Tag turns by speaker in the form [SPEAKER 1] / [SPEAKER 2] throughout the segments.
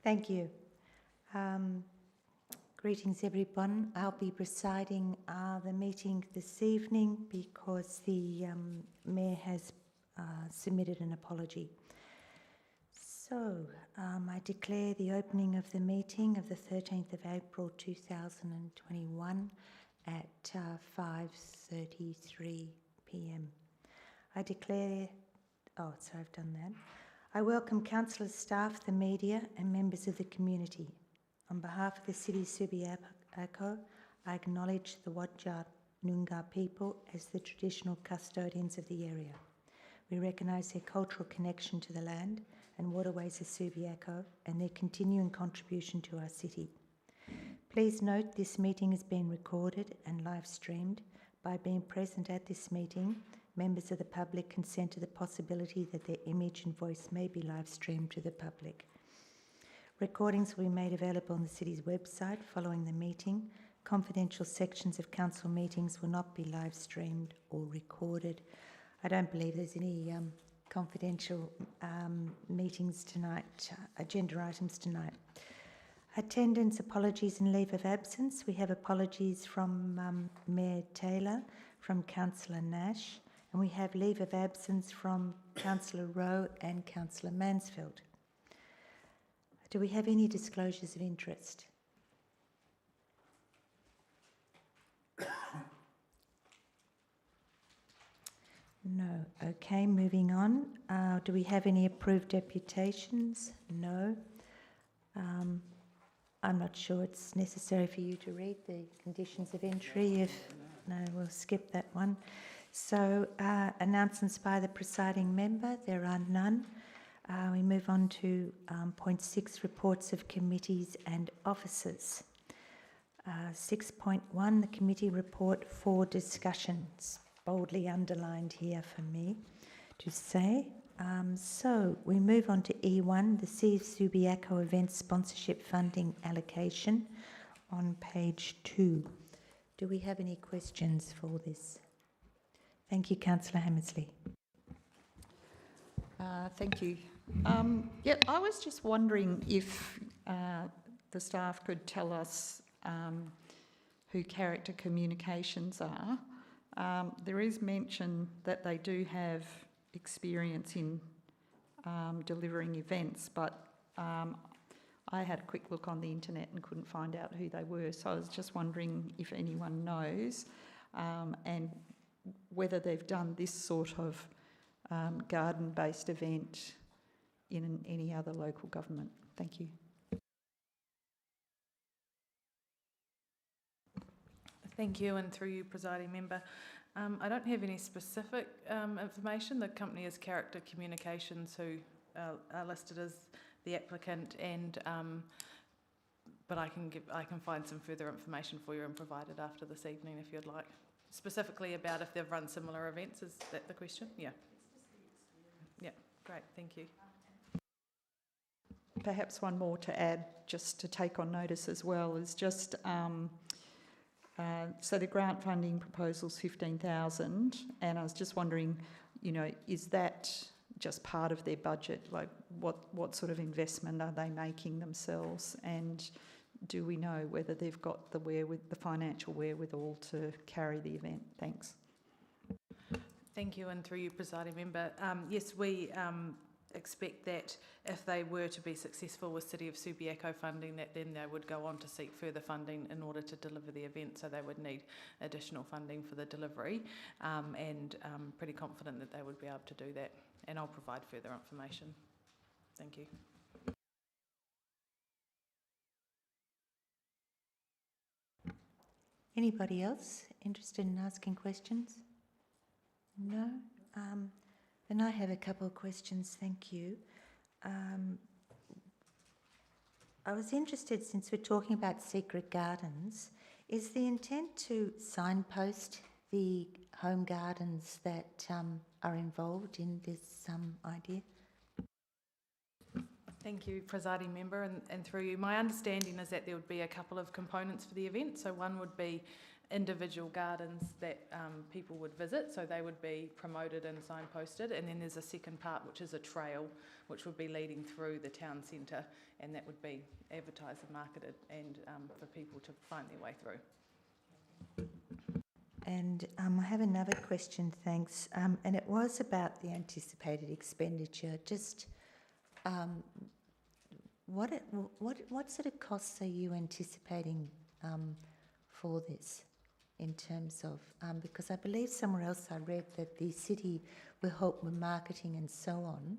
[SPEAKER 1] Thank you. Greetings, everyone. I'll be presiding the meeting this evening because the Mayor has submitted an apology. So, I declare the opening of the meeting of the 13th of April 2021 at 5:33 p.m. I declare... Oh, sorry, I've done that. I welcome councillors, staff, the media and members of the community. On behalf of the City of Subiaco, I acknowledge the Wadjar Noongar people as the traditional custodians of the area. We recognise their cultural connection to the land and waterways of Subiaco and their continuing contribution to our city. Please note this meeting is being recorded and live streamed. By being present at this meeting, members of the public consent to the possibility that their image and voice may be live streamed to the public. Recordings will be made available on the City's website following the meeting. Confidential sections of council meetings will not be live streamed or recorded. I don't believe there's any confidential meetings tonight, agenda items tonight. Attendance, apologies and leave of absence. We have apologies from Mayor Taylor, from Councillor Nash, and we have leave of absence from Councillor Rowe and Councillor Mansfield. Do we have any disclosures of interest? No. Okay, moving on. Do we have any approved deputations? No. I'm not sure it's necessary for you to read the conditions of entry. No, we'll skip that one. So, announcements by the presiding member, there are none. We move on to point 6, reports of committees and officers. 6.1, the committee report for discussions, boldly underlined here for me to say. So we move on to E1, the City of Subiaco Event Sponsorship Funding Allocation on page 2. Do we have any questions for this? Thank you, Councillor Hammersley.
[SPEAKER 2] Thank you. I was just wondering if the staff could tell us who Character Communications are. There is mention that they do have experience in delivering events, but I had a quick look on the internet and couldn't find out who they were, so I was just wondering if anyone knows and whether they've done this sort of garden-based event in any other local government. Thank you.
[SPEAKER 3] Thank you, and through you, presiding member. I don't have any specific information. The company is Character Communications, who are listed as the applicant, and but I can find some further information for you and provide it after this evening if you'd like. Specifically about if they've run similar events, is that the question? Yeah. Yeah, great, thank you.
[SPEAKER 2] Perhaps one more to add, just to take on notice as well, is just so the grant funding proposal's 15,000, and I was just wondering, is that just part of their budget? Like, what sort of investment are they making themselves, and do we know whether they've got the financial wherewithal to carry the event? Thanks.
[SPEAKER 3] Thank you, and through you, presiding member. Yes, we expect that if they were to be successful with City of Subiaco funding, that then they would go on to seek further funding in order to deliver the event, so they would need additional funding for the delivery, and I'm pretty confident that they would be able to do that, and I'll provide further information. Thank you.
[SPEAKER 1] Anybody else interested in asking questions? No? Then I have a couple of questions, thank you. I was interested, since we're talking about secret gardens, is the intent to signpost the home gardens that are involved in this idea?
[SPEAKER 3] Thank you, presiding member, and through you. My understanding is that there would be a couple of components for the event. So one would be individual gardens that people would visit, so they would be promoted and signposted, and then there's a second part which is a trail which would be leading through the town centre, and that would be advertised and marketed and for people to find their way through.
[SPEAKER 1] And I have another question, thanks, and it was about the anticipated expenditure. Just what sort of costs are you anticipating for this, in terms of because I believe somewhere else I read that the city will help with marketing and so on.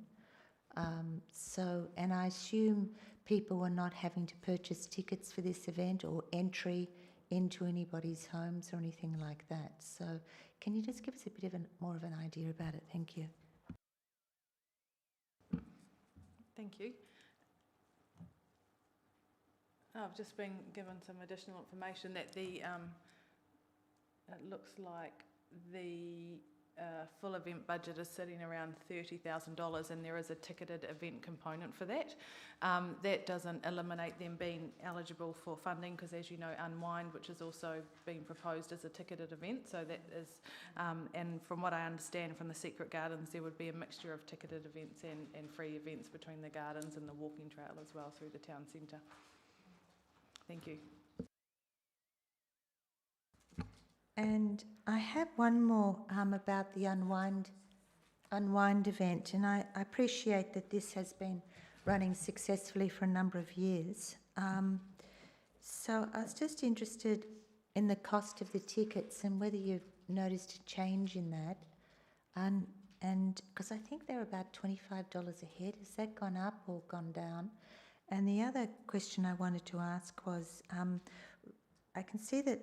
[SPEAKER 1] And I assume people are not having to purchase tickets for this event or entry into anybody's homes or anything like that. So can you just give us a bit of more of an idea about it? Thank you.
[SPEAKER 3] Thank you. I've just been given some additional information that it looks like the full event budget is sitting around $30,000, and there is a ticketed event component for that. That doesn't eliminate them being eligible for funding, because as you know, Unwind, which is also being proposed as a ticketed event, so that is, and from what I understand from the Secret Gardens, there would be a mixture of ticketed events and free events between the gardens and the walking trail as well through the town centre. Thank you.
[SPEAKER 1] And I have one more about the Unwind event, and I appreciate that this has been running successfully for a number of years. So I was just interested in the cost of the tickets and whether you've noticed a change in that. And because I think they're about $25 a head. Has that gone up or gone down? And the other question I wanted to ask was, I can see that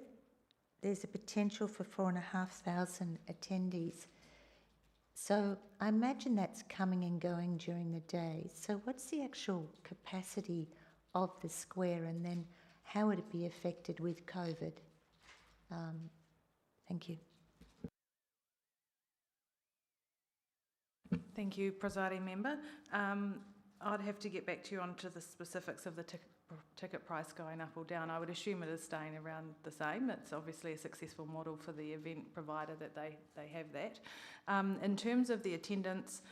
[SPEAKER 1] there's a potential for 4,500 attendees. So I imagine that's coming and going during the day. So what's the actual capacity of the square, and then how would it be affected with COVID? Thank you.
[SPEAKER 3] Thank you, presiding member. I'd have to get back to you onto the specifics of the ticket price going up or down. I would assume it is staying around the same. It's obviously a successful model for the event provider that they have that. In terms of the attendance,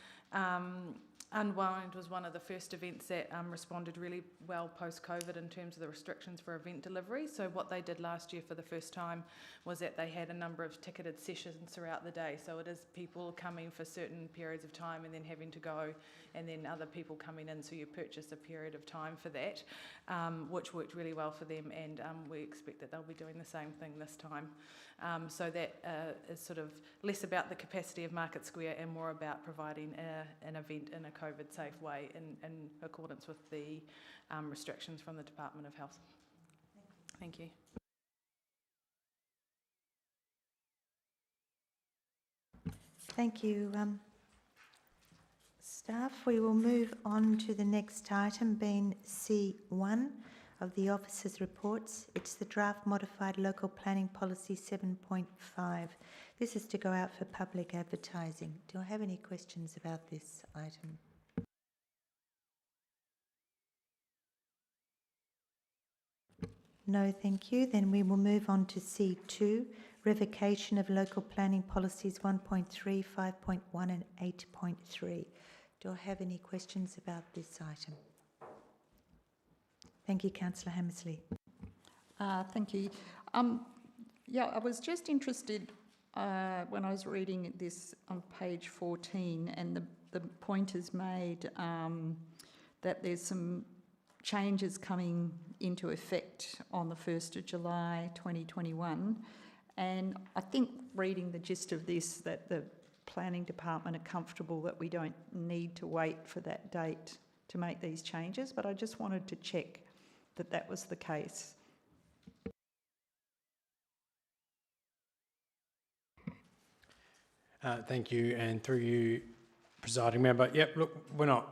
[SPEAKER 3] Unwind was one of the first events that responded really well post-COVID in terms of the restrictions for event delivery. So what they did last year for the first time was that they had a number of ticketed sessions throughout the day. So it is people coming for certain periods of time and then having to go, and then other people coming in, so you purchase a period of time for that, which worked really well for them, and we expect that they'll be doing the same thing this time. So that is sort of less about the capacity of Market Square and more about providing an event in a COVID-safe way in accordance with the restrictions from the Department of Health. Thank you.
[SPEAKER 1] Thank you, staff. We will move on to the next item, being C1 of the officers' reports. It's the draft modified local planning policy 7.5. This is to go out for public advertising. Do I have any questions about this item? No, thank you. Then we will move on to C2, revocation of local planning policies 1.3, 5.1 and 8.3. Do I have any questions about this item? Thank you, Councillor Hammersley.
[SPEAKER 2] Thank you. Yeah, I was just interested when I was reading this on page 14, and the point is made that there's some changes coming into effect on the 1st of July 2021, and I think reading the gist of this, that the planning department are comfortable that we don't need to wait for that date to make these changes, but I just wanted to check that that was the case.
[SPEAKER 4] Thank you, and through you, presiding member. Yep, look, we're not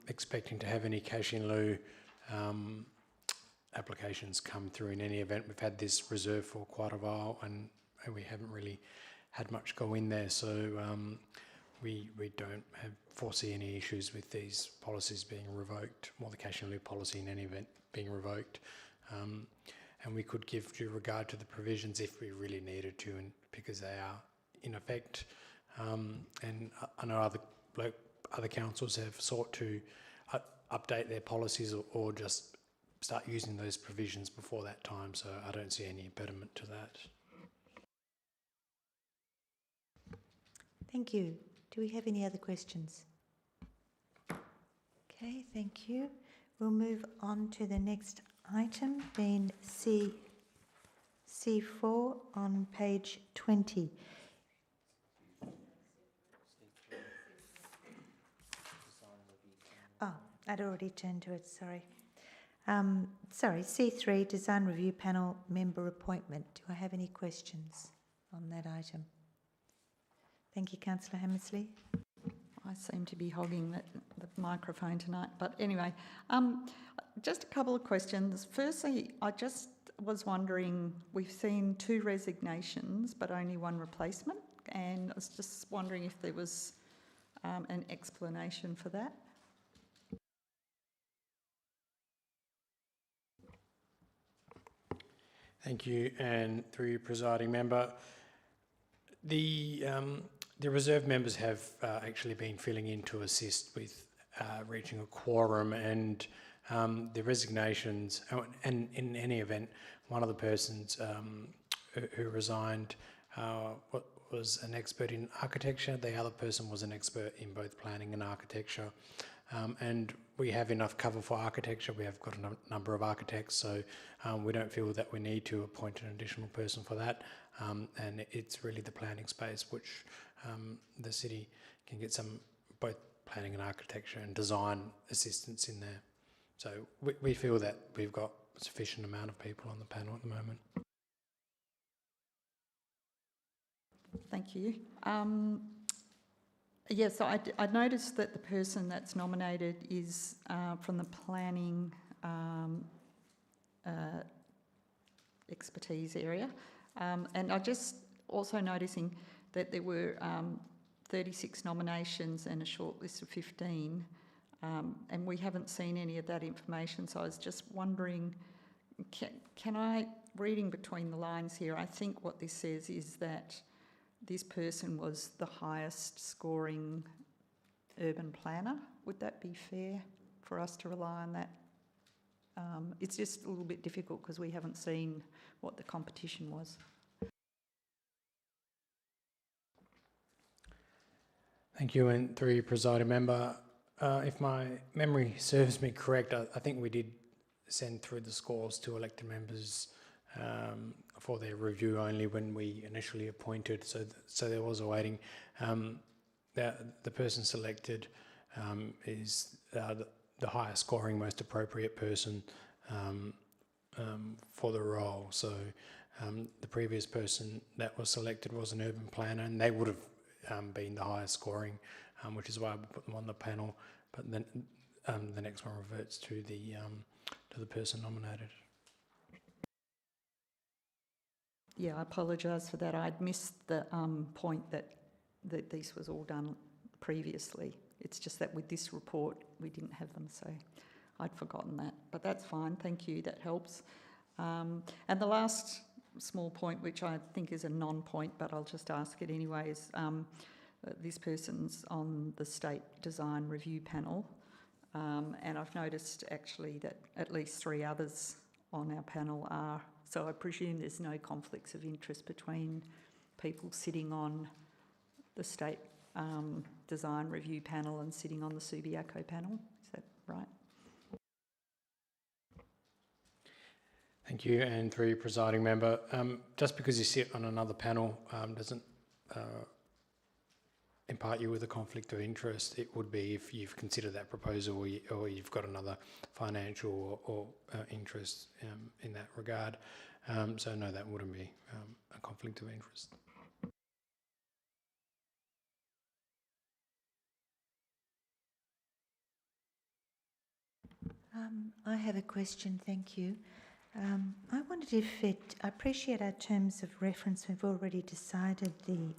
[SPEAKER 4] expecting to have any cash in lieu applications come through in any event. We've had this reserved for quite a while, and we haven't really had much go in there, so we don't foresee any issues with these policies being revoked, or the cash in lieu policy in any event being revoked. And we could give due regard to the provisions if we really needed to, and because they are in effect. And I know other councils have sought to update their policies or just start using those provisions before that time, so I don't see any impediment to that.
[SPEAKER 1] Thank you. Do we have any other questions? Okay, thank you. We'll move on to the next item, being C4 on page 20. Oh, I'd already turned to it, sorry. Sorry, C3, Design Review Panel Member Appointment. Do I have any questions on that item? Thank you, Councillor Hammersley.
[SPEAKER 2] I seem to be hogging the microphone tonight. But anyway, just a couple of questions. Firstly, I just was wondering, we've seen 2 resignations but only 1 replacement, and I was just wondering if there was an explanation for that.
[SPEAKER 4] Thank you, and through you, presiding member, the reserve members have actually been filling in to assist with reaching a quorum, and the resignations, and in any event, one of the persons who resigned was an expert in architecture. The other person was an expert in both planning and architecture. And we have enough cover for architecture. We have got a number of architects, so we don't feel that we need to appoint an additional person for that. And it's really the planning space which the city can get some both planning and architecture and design assistance in there. So we feel that we've got a sufficient amount of people on the panel at the moment.
[SPEAKER 2] Thank you. Yes, so I noticed that the person that's nominated is from the planning expertise area. And I just also noticing that there were 36 nominations and a short list of 15, and we haven't seen any of that information. So I was just wondering, can I, reading between the lines here, I think what this says is that this person was the highest scoring urban planner. Would that be fair for us to rely on that? It's just a little bit difficult because we haven't seen what the competition was.
[SPEAKER 4] Thank you, and through you, presiding member, if my memory serves me correct, I think we did send through the scores to elected members for their review only when we initially appointed, so there was a waiting. The person selected is the highest scoring, most appropriate person for the role. So the previous person that was selected was an urban planner, and they would have been the highest scoring, which is why we put them on the panel. But then the next one reverts to the person nominated.
[SPEAKER 2] Yeah, I apologise for that. I'd missed the point that this was all done previously. It's just that with this report, we didn't have them, so I'd forgotten that. But that's fine, thank you, that helps. And the last small point, which I think is a non-point, but I'll just ask it anyway, is this person's on the State Design Review Panel, and I've noticed actually that at least 3 others on our panel are. So I presume there's no conflicts of interest between people sitting on the State Design Review Panel and sitting on the Subiaco panel. Is that right?
[SPEAKER 4] Thank you, and through you, presiding member, just because you sit on another panel doesn't impart you with a conflict of interest. It would be if you've considered that proposal or you've got another financial or interest in that regard. So no, that wouldn't be a conflict of interest.
[SPEAKER 1] I have a question, thank you. I wondered if I appreciate our terms of reference. We've already decided the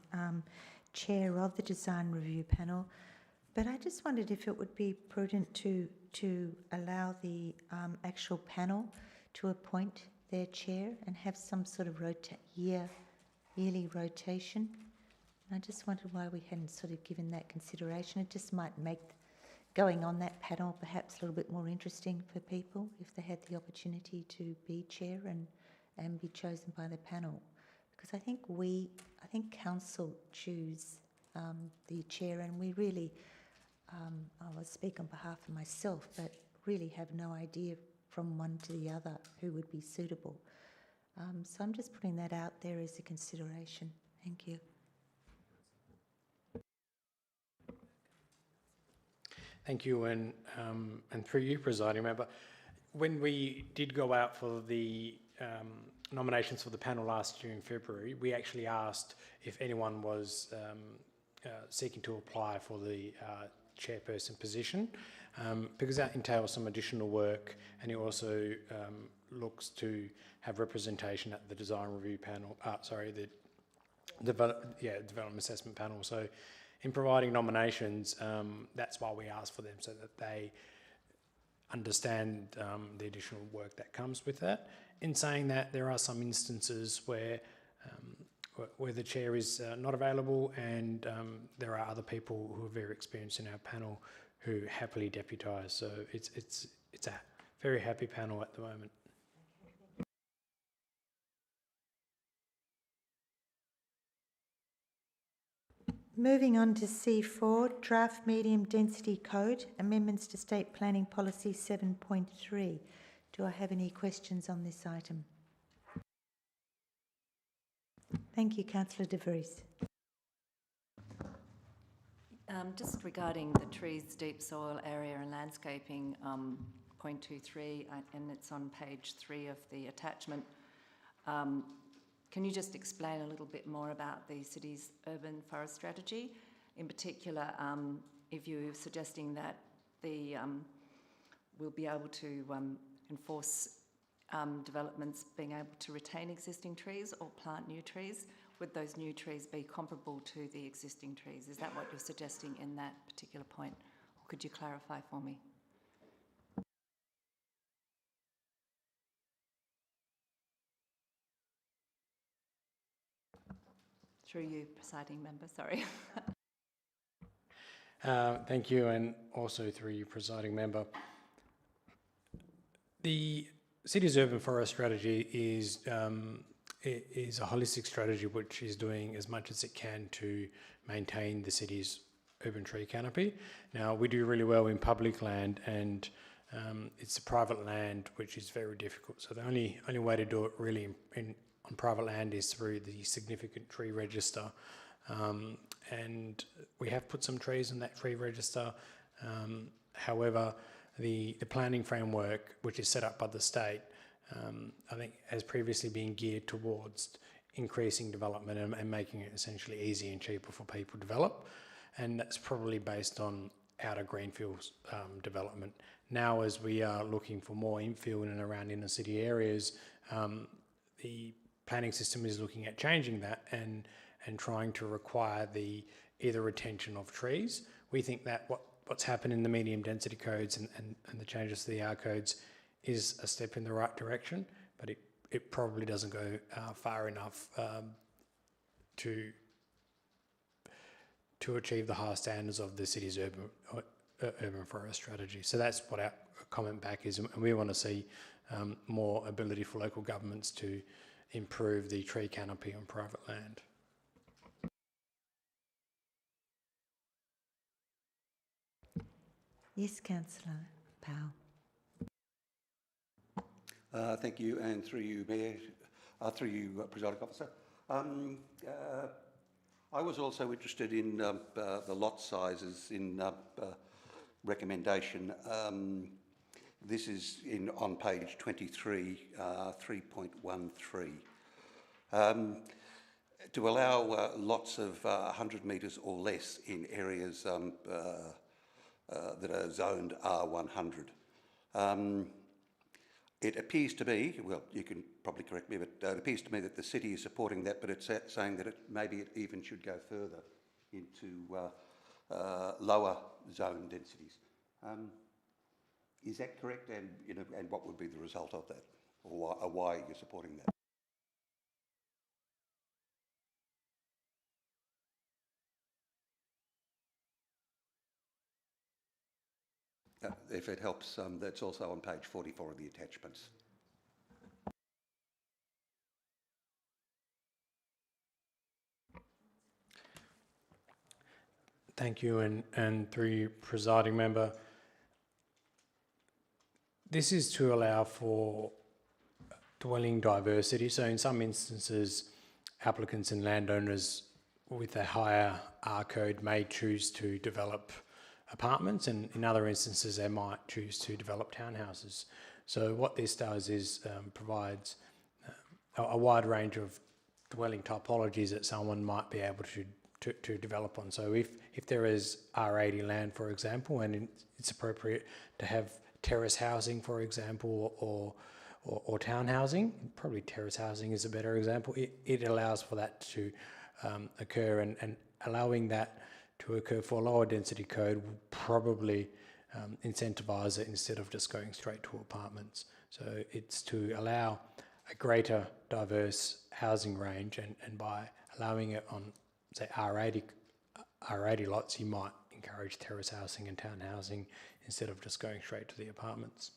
[SPEAKER 1] chair of the Design Review Panel, But I just wondered if it would be prudent to allow the actual panel to appoint their chair and have some sort of yearly rotation. And I just wondered why we hadn't sort of given that consideration. It just might make going on that panel perhaps a little bit more interesting for people if they had the opportunity to be chair and be chosen by the panel. Because I think council choose the chair, and we really, I will speak on behalf of myself, but really have no idea from one to the other who would be suitable. So I'm just putting that out there as a consideration. Thank you.
[SPEAKER 4] Thank you, and through you, presiding member, when we did go out for the nominations for the panel last year in February, we actually asked if anyone was seeking to apply for the chairperson position, because that entails some additional work, and it also looks to have representation at the design review panel. The development assessment panel. So, in providing nominations, that's why we ask for them, so that they understand the additional work that comes with that. In saying that, there are some instances where the chair is not available, and there are other people who are very experienced in our panel who happily deputise. So it's a very happy panel at the moment.
[SPEAKER 1] Moving on to C4, Draft Medium Density Code, Amendments to State Planning Policy 7.3. Do I have any questions on this item? Thank you, Councillor De Vries.
[SPEAKER 5] Just regarding the trees, deep soil area and landscaping, 0.23, and it's on page 3 of the attachment. Can you just explain a little bit more about the city's urban forest strategy? In particular, if you're suggesting that we'll be able to enforce developments being able to retain existing trees or plant new trees, would those new trees be comparable to the existing trees? Is that what you're suggesting in that particular point? Or could you clarify for me? Through you, presiding member, sorry.
[SPEAKER 4] Thank you, and also through you, presiding member. The city's urban forest strategy is a holistic strategy which is doing as much as it can to maintain the city's urban tree canopy. Now, we do really well in public land, and it's the private land which is very difficult. So the only way to do it really on private land is through the significant tree register, and we have put some trees in that tree register. However, the planning framework, which is set up by the state, I think has previously been geared towards increasing development and making it essentially easy and cheaper for people to develop, and that's probably based on outer greenfields development. Now, as we are looking for more infill in and around inner city areas, the planning system is looking at changing that and trying to require the either retention of trees. We think that what's happened in the medium density codes and the changes to the R codes is a step in the right direction, but it probably doesn't go far enough to achieve the high standards of the city's urban forest strategy. So that's what our comment back is, and we want to see more ability for local governments to improve the tree canopy on private land.
[SPEAKER 1] Yes, Councillor Powell.
[SPEAKER 6] Thank you, and through you, Mayor, through you, Presiding Officer. I was also interested in the lot sizes in recommendation. This is on page 23, 3.13. To allow lots of 100 metres or less in areas that are zoned R100. It appears to be, well, you can probably correct me, but it appears to me that the city is supporting that, but it's saying that maybe it even should go further into lower zone densities. Is that correct? And and what would be the result of that, or why are you supporting that? If it helps, that's also on page 44 of the attachments.
[SPEAKER 4] Thank you, and through you, presiding member, this is to allow for dwelling diversity. So in some instances, applicants and landowners with a higher R code may choose to develop apartments, and in other instances they might choose to develop townhouses. So what this does is provides a wide range of dwelling typologies that someone might be able to develop on. So if there is R80 land, for example, and it's appropriate to have terrace housing, for example, or town housing, probably terrace housing is a better example, it allows for that to occur, and allowing that to occur for a lower density code will probably incentivise it instead of just going straight to apartments. So it's to allow a greater diverse housing range, and by allowing it on, say, R80 lots, you might encourage terrace housing and town housing instead of just going straight to the apartments.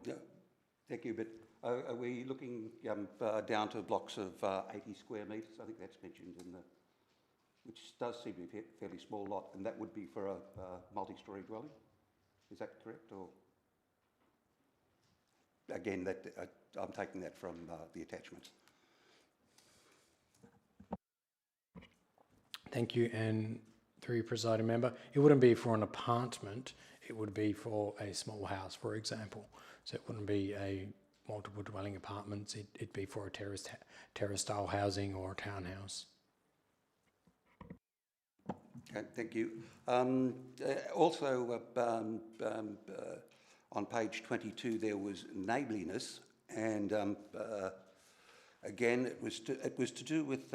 [SPEAKER 6] Yeah, thank you. But are we looking down to blocks of 80 square metres? I think that's mentioned in the, which does seem to be a fairly small lot, and that would be for a multi-storey dwelling. Is that correct? Or again, that I'm taking that from the attachments.
[SPEAKER 4] Thank you, and through you, presiding member, it wouldn't be for an apartment, it would be for a small house, for example. So it wouldn't be a multiple dwelling apartments, it'd be for a terrace style housing or a townhouse.
[SPEAKER 6] Okay, thank you. Also, on page 22, there was neighbourliness, and again, it was to do with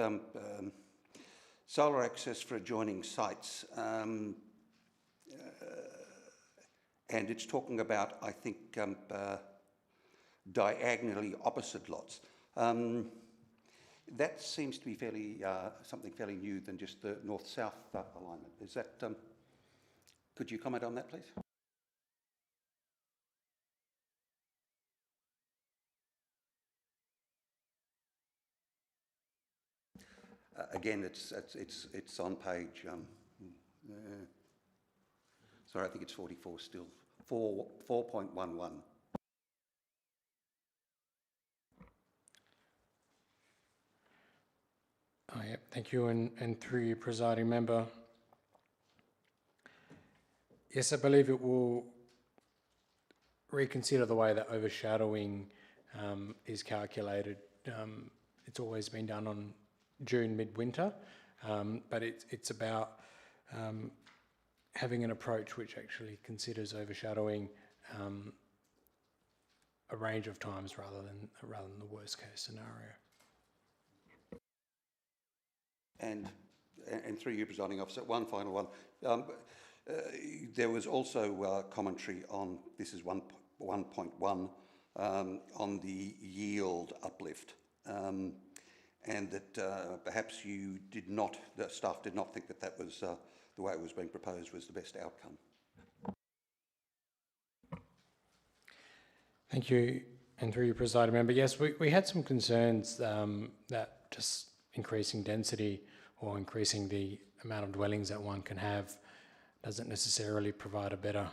[SPEAKER 6] solar access for adjoining sites, and it's talking about, I think, diagonally opposite lots. That seems to be fairly something fairly new than just the north-south alignment. Is that? Could you comment on that, please? Again, it's on page. Sorry, I think it's 44 still. 4.11.
[SPEAKER 4] Oh, yeah, thank you, and through you, presiding member. Yes, I believe it will reconsider the way that overshadowing is calculated. It's always been done on June midwinter, but it's about having an approach which actually considers overshadowing a range of times rather than the worst case scenario.
[SPEAKER 6] And through you, presiding officer, one final one. There was also commentary on, this is 1.1, on the yield uplift, and that perhaps you did not, the staff did not think that that was, the way it was being proposed was the best outcome.
[SPEAKER 4] Thank you, and through you, presiding member. Yes, we had some concerns that just increasing density or increasing the amount of dwellings that one can have doesn't necessarily provide a better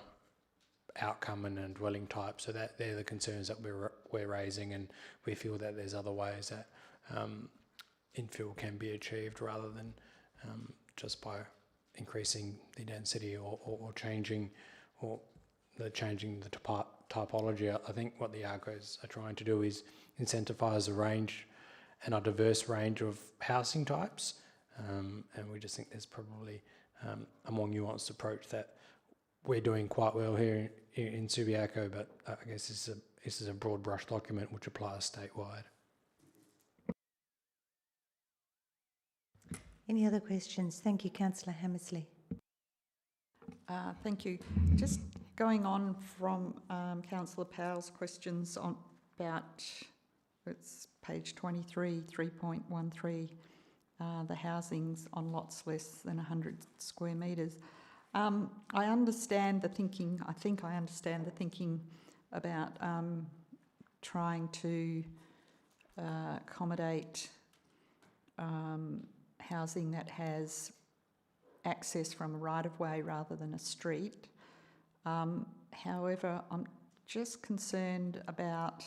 [SPEAKER 4] outcome in a dwelling type. So that they're the concerns that we're raising, and we feel that there's other ways that infill can be achieved rather than just by increasing the density or changing the typology. I think what the ARCOs are trying to do is incentivise a range and a diverse range of housing types, and we just think there's probably a more nuanced approach that we're doing quite well here in Subiaco, but I guess this is a broad brush document which applies statewide.
[SPEAKER 1] Any other questions? Thank you, Councillor Hammersley.
[SPEAKER 2] Thank you. Just going on from Councillor Powell's questions on about, it's page 23, 3.13, the housings on lots less than 100 square metres. I understand the thinking, I think I understand the thinking about trying to accommodate housing that has access from a right-of-way rather than a street. However, I'm just concerned about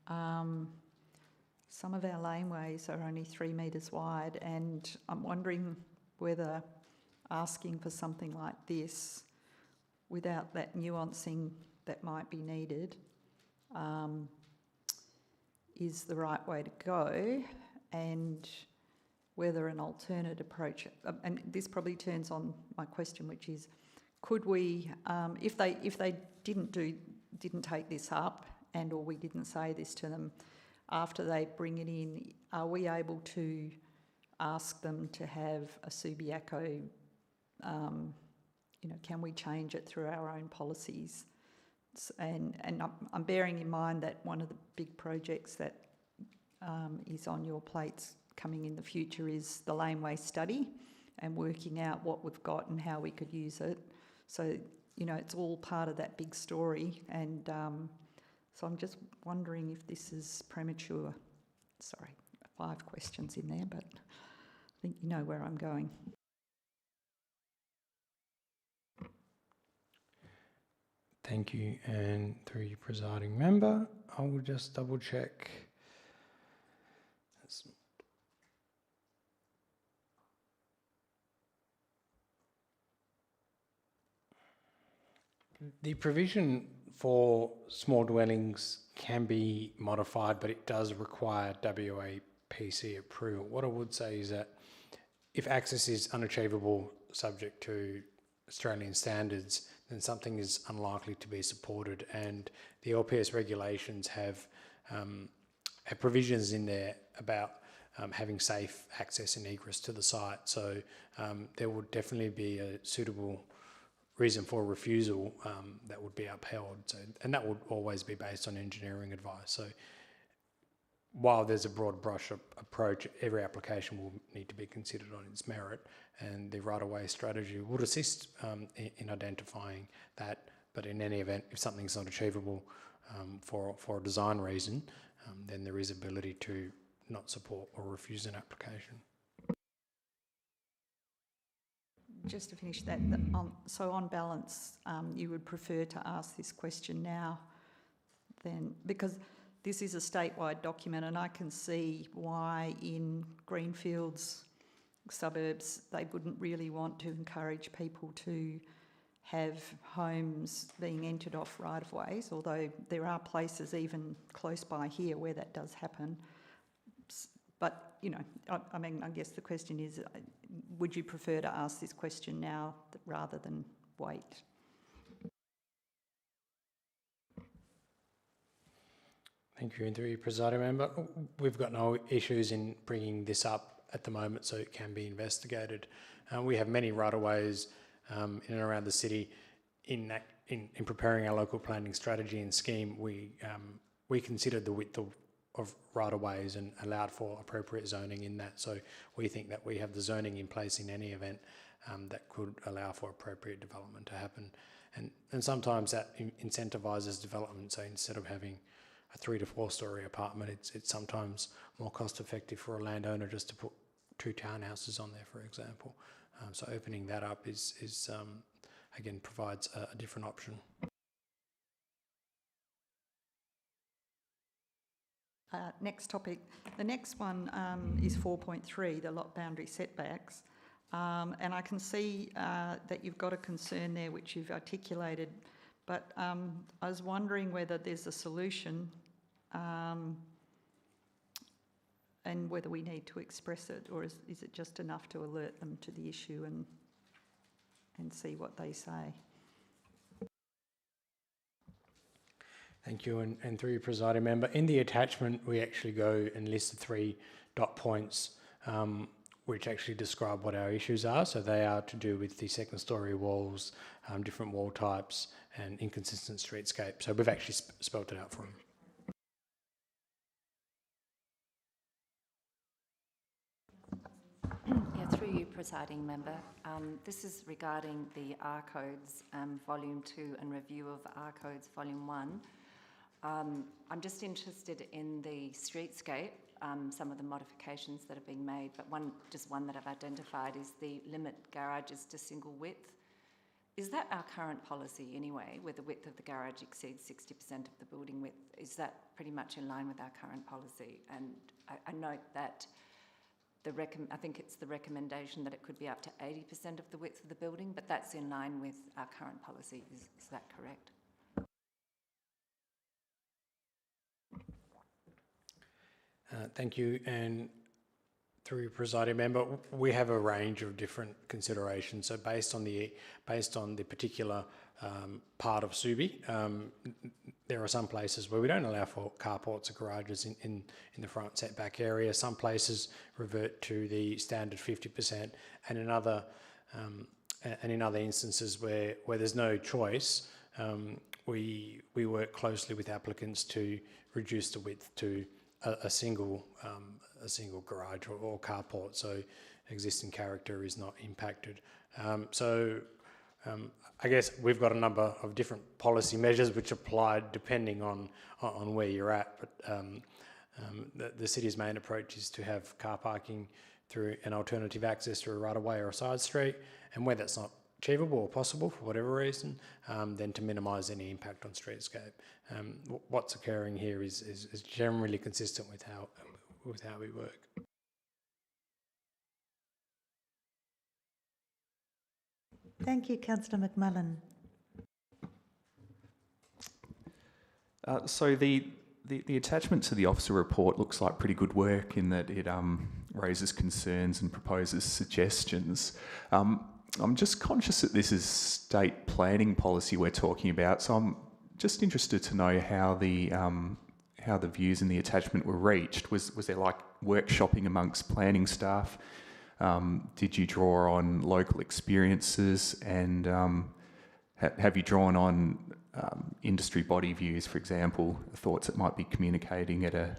[SPEAKER 2] some of our laneways are only 3 metres wide, and I'm wondering whether asking for something like this without that nuancing that might be needed is the right way to go, and whether an alternate approach, and this probably turns on my question, which is, could we, if they didn't take this up, and or we didn't say this to them, after they bring it in, are we able to ask them to have a Subiaco? Can we change it through our own policies? And I'm bearing in mind that one of the big projects that is on your plates coming in the future is the laneway study and working out what we've got and how we could use it. So, it's all part of that big story, and so I'm just wondering if this is premature. Sorry, 5 questions in there, but I think you know where I'm going.
[SPEAKER 4] Thank you, and through you, presiding member, I will just double check. The provision for small dwellings can be modified, but it does require WAPC approval. What I would say is that if access is unachievable subject to Australian standards, then something is unlikely to be supported, and the LPS regulations have provisions in there about having safe access and egress to the site. So there would definitely be a suitable reason for refusal that would be upheld. So, and that would always be based on engineering advice. So while there's a broad brush approach, every application will need to be considered on its merit, and the right-of-way strategy would assist in identifying that. But in any event, if something's not achievable for a design reason, then there is ability to not support or refuse an application.
[SPEAKER 2] Just to finish that, so on balance, you would prefer to ask this question now then, because this is a statewide document, and I can see why in Greenfields suburbs they wouldn't really want to encourage people to have homes being entered off right-of-ways, although there are places even close by here where that does happen. But, I guess the question is, would you prefer to ask this question now rather than wait?
[SPEAKER 4] Thank you, and through you, presiding member. We've got no issues in bringing this up at the moment, so it can be investigated. We have many right-of-ways in and around the city. In preparing our local planning strategy and scheme, we considered the width of right-of-ways and allowed for appropriate zoning in that. So we think that we have the zoning in place in any event that could allow for appropriate development to happen. And sometimes that incentivises development. So instead of having a 3 to 4 story apartment, it's sometimes more cost effective for a landowner just to put 2 townhouses on there, for example. So opening that up is again provides a different option.
[SPEAKER 2] Next topic. The next one is 4.3, the lot boundary setbacks. And I can see that you've got a concern there which you've articulated, but I was wondering whether there's a solution and whether we need to express it, or is it just enough to alert them to the issue and see what they say?
[SPEAKER 4] Thank you, and through you, presiding member, in the attachment we actually go and list the 3 dot points which actually describe what our issues are. So they are to do with the second story walls, different wall types, and inconsistent streetscape. So we've actually spelt it out for them.
[SPEAKER 5] Yeah, through you, presiding member. This is regarding the R codes, volume 2 and review of R codes volume 1. I'm just interested in the streetscape, some of the modifications that are being made, but one that I've identified is the limit garages to single width. Is that our current policy anyway, where the width of the garage exceeds 60% of the building width? Is that pretty much in line with our current policy? And I note that I think it's the recommendation that it could be up to 80% of the width of the building, but that's in line with our current policy. Is that correct?
[SPEAKER 4] Thank you. And through your presiding member, we have a range of different considerations. So based on the particular part of Subi, there are some places where we don't allow for carports or garages in the front setback area. Some places revert to the standard 50%, and in other instances where there's no choice, we work closely with applicants to reduce the width to a single garage or carport, so existing character is not impacted. I guess we've got a number of different policy measures which apply depending on where you're at, but the city's main approach is to have car parking through an alternative access through a right-of-way or a side street, and where that's not achievable or possible for whatever reason, then to minimise any impact on streetscape. What's occurring here is generally consistent with how we work.
[SPEAKER 1] Thank you, Councillor McMullen.
[SPEAKER 7] So the attachment to the officer report looks like pretty good work in that it raises concerns and proposes suggestions. I'm just conscious that this is state planning policy we're talking about, so I'm just interested to know how the views in the attachment were reached. Was there like workshopping amongst planning staff? Did you draw on local experiences, and have you drawn on industry body views, for example, thoughts that might be communicating at a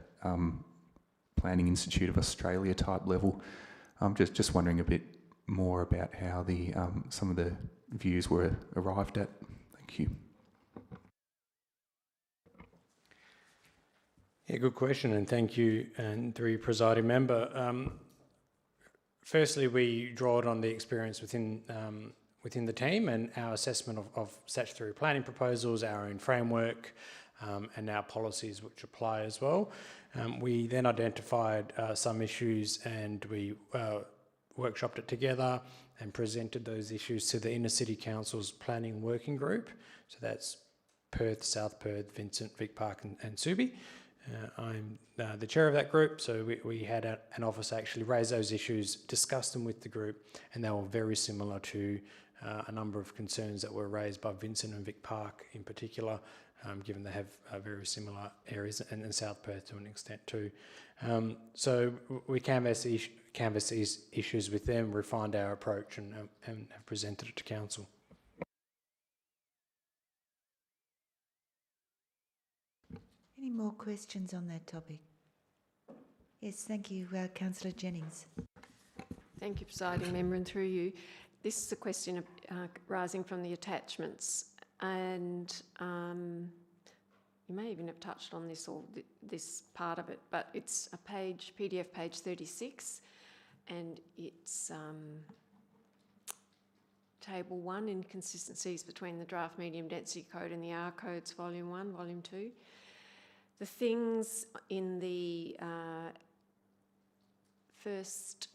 [SPEAKER 7] Planning Institute of Australia type level? I'm just wondering a bit more about how the some of the views were arrived at. Thank you.
[SPEAKER 4] Yeah, good question, and thank you, and through your presiding member. Firstly, we draw on the experience within the team and our assessment of statutory planning proposals, our own framework, and our policies which apply as well. We then identified some issues, and we workshopped it together and presented those issues to the Inner City Council's planning working group. So that's Perth, South Perth, Vincent, Vic Park and Subi. I'm the chair of that group, so we had an officer actually raise those issues, discuss them with the group, and they were very similar to a number of concerns that were raised by Vincent and Vic Park in particular, given they have very similar areas, and South Perth to an extent too. So we canvassed these issues with them, refined our approach, and have presented it to council.
[SPEAKER 1] Any more questions on that topic? Yes, thank you, Councillor Jennings.
[SPEAKER 8] Thank you, presiding member, and through you. This is a question rising from the attachments, and you may even have touched on this or this part of it, but it's a page, PDF page 36, and it's Table 1, inconsistencies between the draft medium density code and the R codes, Volume 1, Volume 2. The things in the first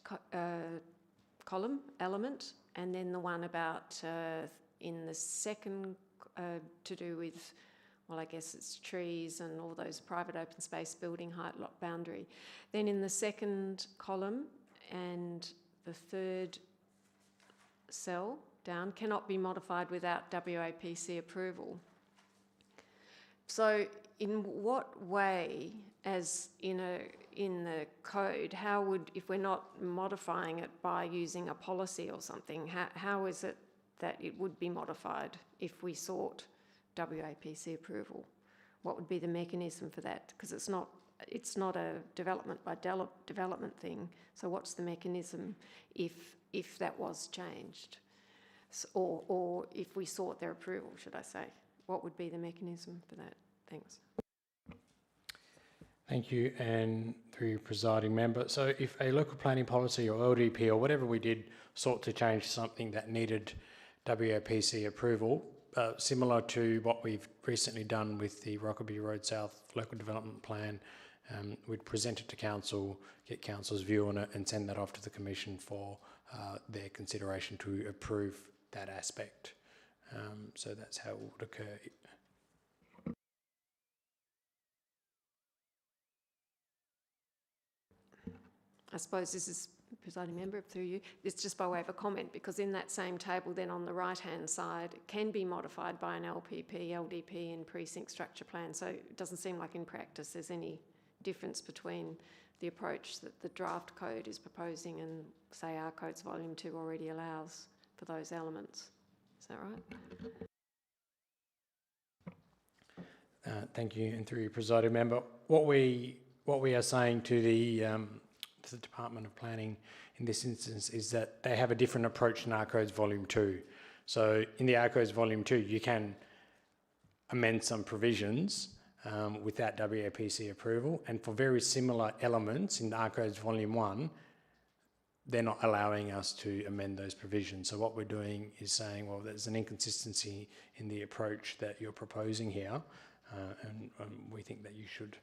[SPEAKER 8] column element, and then the one about in the second to do with, well, I guess it's trees and all those private open space, building height, lot boundary. Then in the second column and the third cell down, cannot be modified without WAPC approval. So in what way, as in the code, how would, if we're not modifying it by using a policy or something, how is it that it would be modified if we sought WAPC approval? What would be the mechanism for that? Because it's not a development by development thing. So what's the mechanism if that was changed, or if we sought their approval, should I say? What would be the mechanism for that? Thanks.
[SPEAKER 4] Thank you, and through your presiding member. So if a local planning policy or LDP or whatever we did sought to change something that needed WAPC approval, similar to what we've recently done with the Rockaby Road South Local Development Plan, we'd present it to Council, get Council's view on it and send that off to the Commission for their consideration to approve that aspect. So that's how it would occur.
[SPEAKER 8] I suppose this is, presiding member, through you, it's just by way of a comment, because in that same table then on the right-hand side, it can be modified by an LPP, LDP and precinct structure plan. So it doesn't seem like in practice there's any difference between the approach that the draft code is proposing and, say, our code's volume 2 already allows for those elements. Is that right?
[SPEAKER 4] Thank you, and through your presiding member, what we are saying to the Department of Planning in this instance is that they have a different approach in our codes volume 2. So in the our codes volume 2, you can amend some provisions without WAPC approval, and for very similar elements in our codes volume 1, they're not allowing us to amend those provisions. So what we're doing is saying, well, there's an inconsistency in the approach that you're proposing here, and we think that you should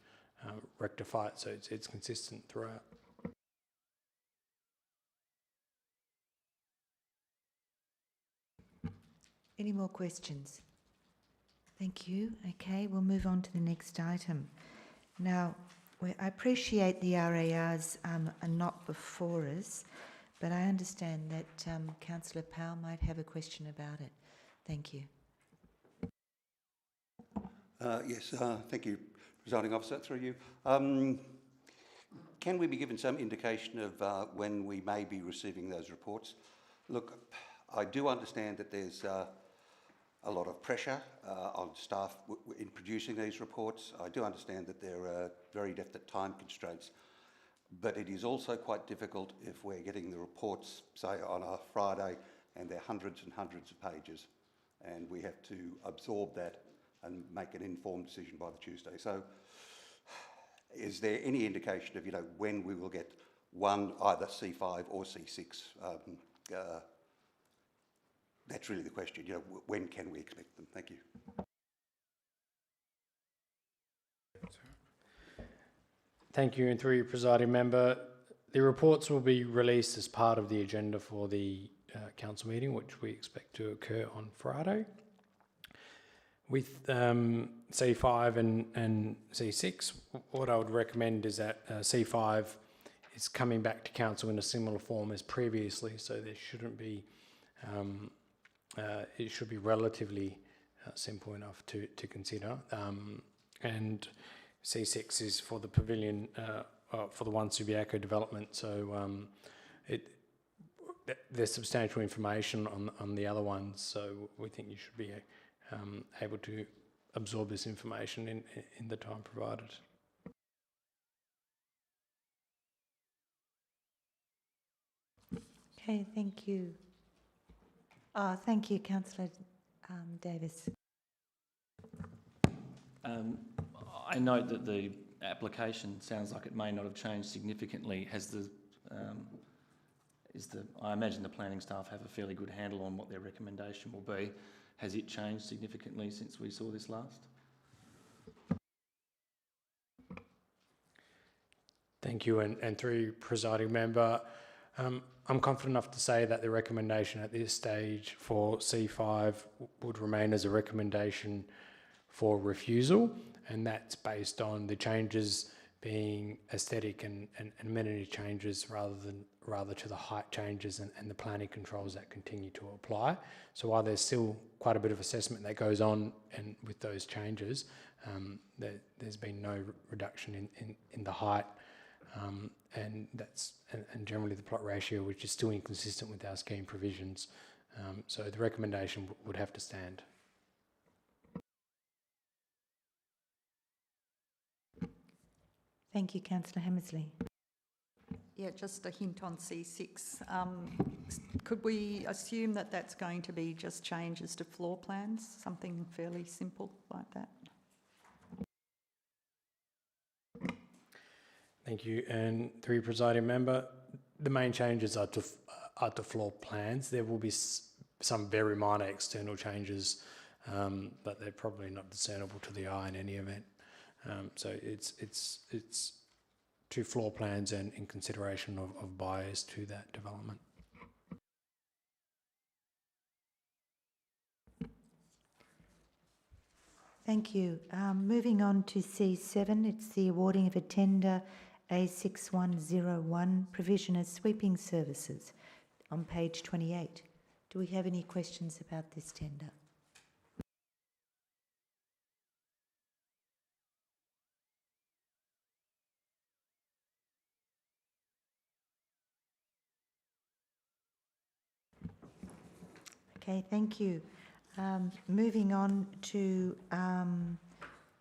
[SPEAKER 4] rectify it so it's consistent throughout.
[SPEAKER 1] Any more questions? Thank you. Okay, we'll move on to the next item. Now, I appreciate the RARs are not before us, but I understand that Councillor Powell might have a question about it. Thank you.
[SPEAKER 6] Yes, thank you, Presiding Officer, through you. Can we be given some indication of when we may be receiving those reports? Look, I do understand that there's a lot of pressure on staff in producing these reports. I do understand that there are very definite time constraints, but it is also quite difficult if we're getting the reports, say, on a Friday, and they're hundreds and hundreds of pages, and we have to absorb that and make an informed decision by the Tuesday. So is there any indication of, when we will get one, either C5 or C6? That's really the question, when can we expect them? Thank you.
[SPEAKER 4] Thank you, and through your presiding member, the reports will be released as part of the agenda for the council meeting, which we expect to occur on Friday. With C5 and C6, what I would recommend is that C5 is coming back to council in a similar form as previously, so there shouldn't be, it should be relatively simple enough to consider. And C6 is for the pavilion, for the one Subiaco development, so there's substantial information on the other ones, so we think you should be able to absorb this information in the time provided.
[SPEAKER 1] Okay, thank you. Thank you, Councillor Davis.
[SPEAKER 9] I note that the application sounds like it may not have changed significantly. I imagine the planning staff have a fairly good handle on what their recommendation will be. Has it changed significantly since we saw this last?
[SPEAKER 4] Thank you, and through presiding member, I'm confident enough to say that the recommendation at this stage for C5 would remain as a recommendation for refusal, and that's based on the changes being aesthetic and amenity changes rather to the height changes and the planning controls that continue to apply. So while there's still quite a bit of assessment that goes on and with those changes, there's been no reduction in the height, and generally the plot ratio, which is still inconsistent with our scheme provisions. So the recommendation would have to stand.
[SPEAKER 1] Thank you, Councillor Hammersley.
[SPEAKER 2] Yeah, just a hint on C6. Could we assume that that's going to be just changes to floor plans, something fairly simple like that?
[SPEAKER 4] Thank you. And through your presiding member, the main changes are to floor plans. There will be some very minor external changes, but they're probably not discernible to the eye in any event. So it's to floor plans and in consideration of buyers to that development.
[SPEAKER 1] Thank you. Moving on to C7, it's the awarding of a tender A6101, provision of sweeping services on page 28. Do we have any questions about this tender? Okay, thank you. Moving on to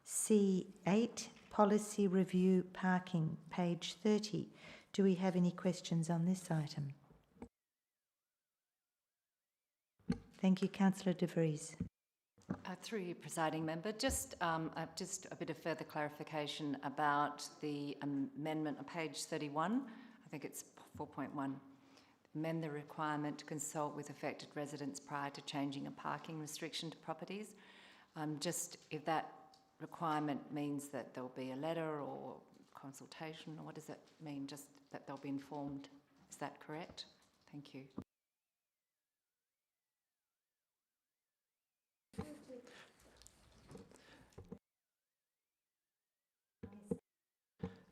[SPEAKER 1] C8, policy review parking, page 30. Do we have any questions on this item? Thank you, Councillor De Vries.
[SPEAKER 5] Through you, presiding member, just a bit of further clarification about the amendment on page 31. I think it's 4.1. Amend the requirement to consult with affected residents prior to changing a parking restriction to properties. Just if that requirement means that there'll be a letter or consultation, or what does it mean? Just that they'll be informed. Is that correct? Thank you.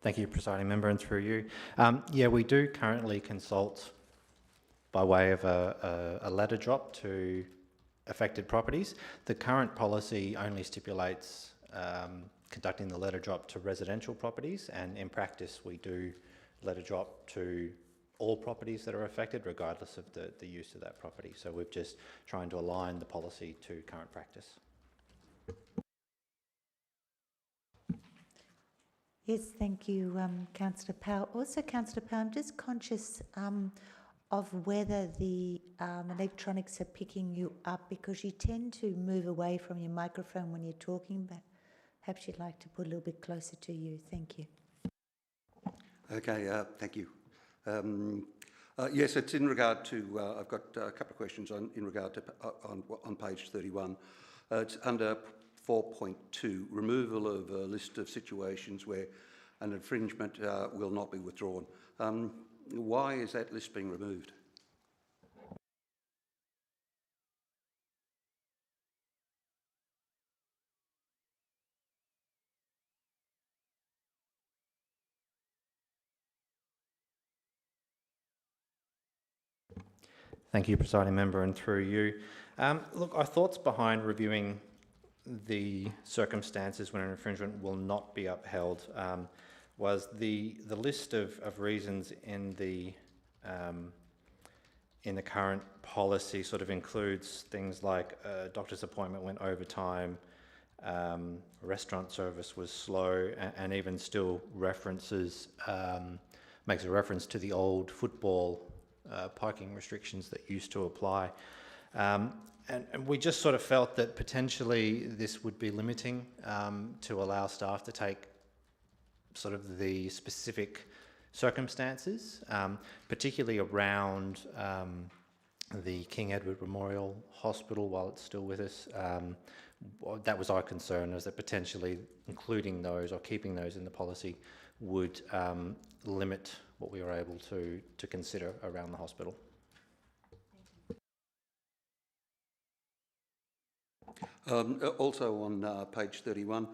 [SPEAKER 10] Thank you, presiding member, and through you. Yeah, we do currently consult by way of a ladder drop to affected properties. The current policy only stipulates conducting the ladder drop to residential properties, and in practice we do ladder drop to all properties that are affected regardless of the use of that property. So we're just trying to align the policy to current practice.
[SPEAKER 1] Yes, thank you, Councillor Powell. Also, Councillor Powell, I'm just conscious of whether the electronics are picking you up, because you tend to move away from your microphone when you're talking, but perhaps you'd like to put a little bit closer to you. Thank you.
[SPEAKER 6] Okay, thank you. Yes, it's in regard to, I've got a couple of questions in regard to on page 31. It's under 4.2, removal of a list of situations where an infringement will not be withdrawn. Why is that list being removed?
[SPEAKER 10] Thank you, presiding member, and through you. Look, our thoughts behind reviewing the circumstances when an infringement will not be upheld was the list of reasons in the current policy sort of includes things like a doctor's appointment went over time, restaurant service was slow, and even still references makes a reference to the old football parking restrictions that used to apply. And we just sort of felt that potentially this would be limiting to allow staff to take sort of the specific circumstances, particularly around the King Edward Memorial Hospital while it's still with us. That was our concern, is that potentially including those or keeping those in the policy would limit what we were able to consider around the hospital.
[SPEAKER 6] Also on page 31,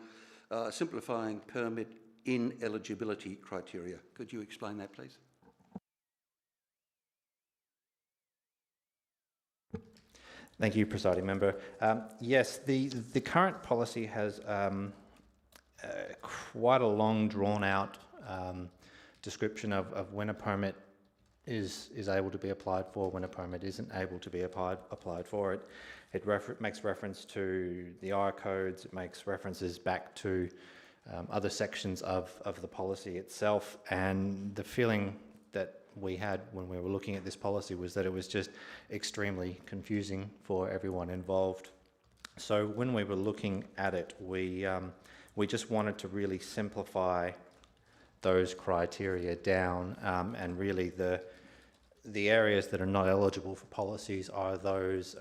[SPEAKER 6] simplifying permit ineligibility criteria. Could you explain that, please?
[SPEAKER 10] Thank you, Presiding Member. Yes, the current policy has quite a long, drawn-out description of when a permit is able to be applied for, when a permit isn't able to be applied for. It makes reference to the IR codes. It makes references back to other sections of the policy itself. And the feeling that we had when we were looking at this policy was that it was just extremely confusing for everyone involved. So when we were looking at it, we just wanted to really simplify those criteria down, and really the areas that are not eligible for policies are those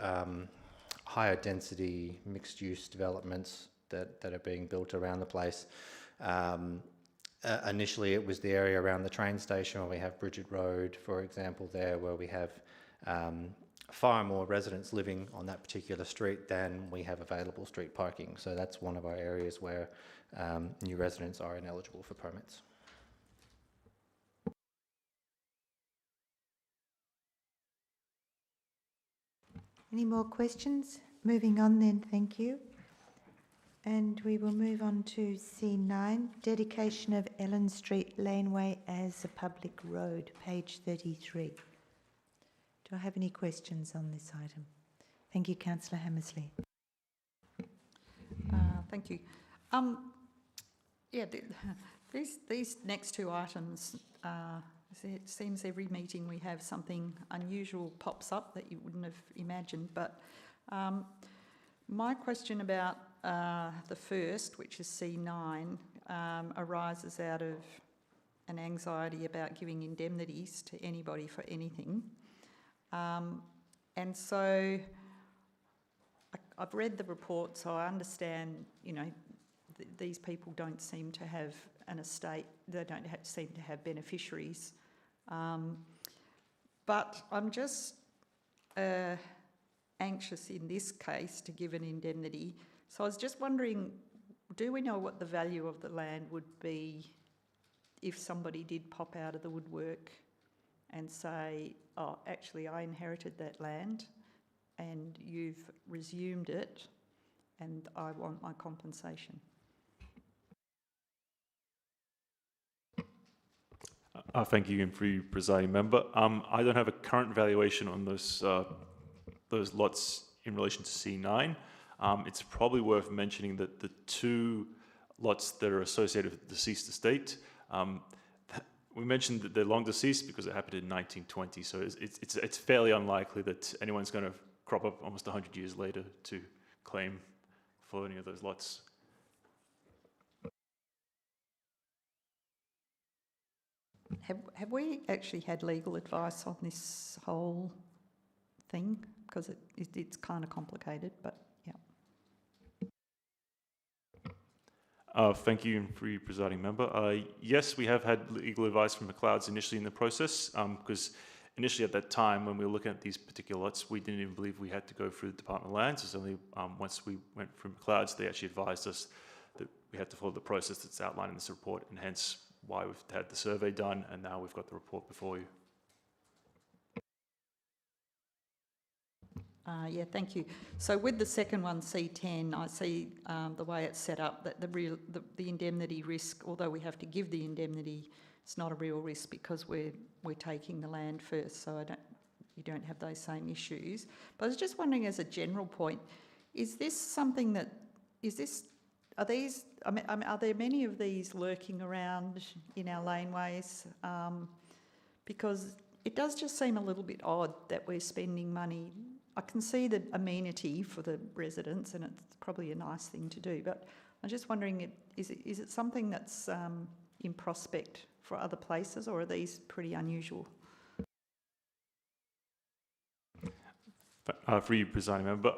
[SPEAKER 10] higher density mixed use developments that are being built around the place. Initially, it was the area around the train station where we have Bridget Road, for example, there where we have far more residents living on that particular street than we have available street parking. So that's one of our areas where new residents are ineligible for permits.
[SPEAKER 1] Any more questions? Moving on then, thank you. And we will move on to C9, dedication of Ellen Street Laneway as a public road, page 33. Do I have any questions on this item? Thank you, Councillor Hammersley.
[SPEAKER 2] Thank you. Yeah, these next two items, it seems every meeting we have something unusual pops up that you wouldn't have imagined. But my question about the first, which is C9, arises out of an anxiety about giving indemnities to anybody for anything. And so I've read the report, so I understand, you know, these people don't seem to have an estate, they don't seem to have beneficiaries. But I'm just anxious in this case to give an indemnity. So I was just wondering, do we know what the value of the land would be if somebody did pop out of the woodwork and say, oh, actually I inherited that land and you've resumed it and I want my compensation?
[SPEAKER 11] Thank you again for you, Presiding Member. I don't have a current valuation on those lots in relation to C9. It's probably worth mentioning that the two lots that are associated with the deceased estate, we mentioned that they're long deceased because it happened in 1920, so it's fairly unlikely that anyone's going to crop up almost 100 years later to claim for any of those lots.
[SPEAKER 2] Have we actually had legal advice on this whole thing? Because it's kind of complicated, but yeah.
[SPEAKER 11] Thank you for you, Presiding Member. Yes, we have had legal advice from McLeod's initially in the process, because initially at that time when we were looking at these particular lots, we didn't even believe we had to go through the Department of Lands. It's only once we went through McLeod's, they actually advised us that we had to follow the process that's outlined in this report, and hence why we've had the survey done, and now we've got the report before you.
[SPEAKER 2] Yeah, thank you. So with the second one, C10, I see the way it's set up that the indemnity risk, although we have to give the indemnity, it's not a real risk because we're taking the land first, so you don't have those same issues. But I was just wondering, as a general point, is this something that are there many of these lurking around in our laneways? Because it does just seem a little bit odd that we're spending money. I can see the amenity for the residents, and it's probably a nice thing to do, but I'm just wondering, is it something that's in prospect for other places, or are these pretty unusual?
[SPEAKER 11] For you, Presiding Member,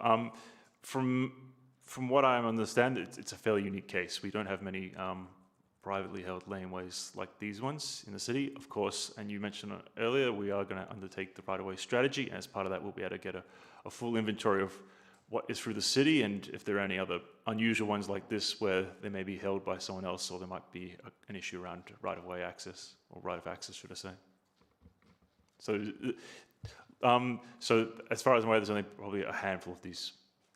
[SPEAKER 11] from what I understand, it's a fairly unique case. We don't have many privately held laneways like these ones in the city, of course, and you mentioned earlier, we are going to undertake the right-of-way strategy, and as part of that, we'll be able to get a full inventory of what is through the city, and if there are any other unusual ones like this where they may be held by someone else, or there might be an issue around right-of-way access, or right of access, should I say. So as far as I'm aware, there's only probably a handful of these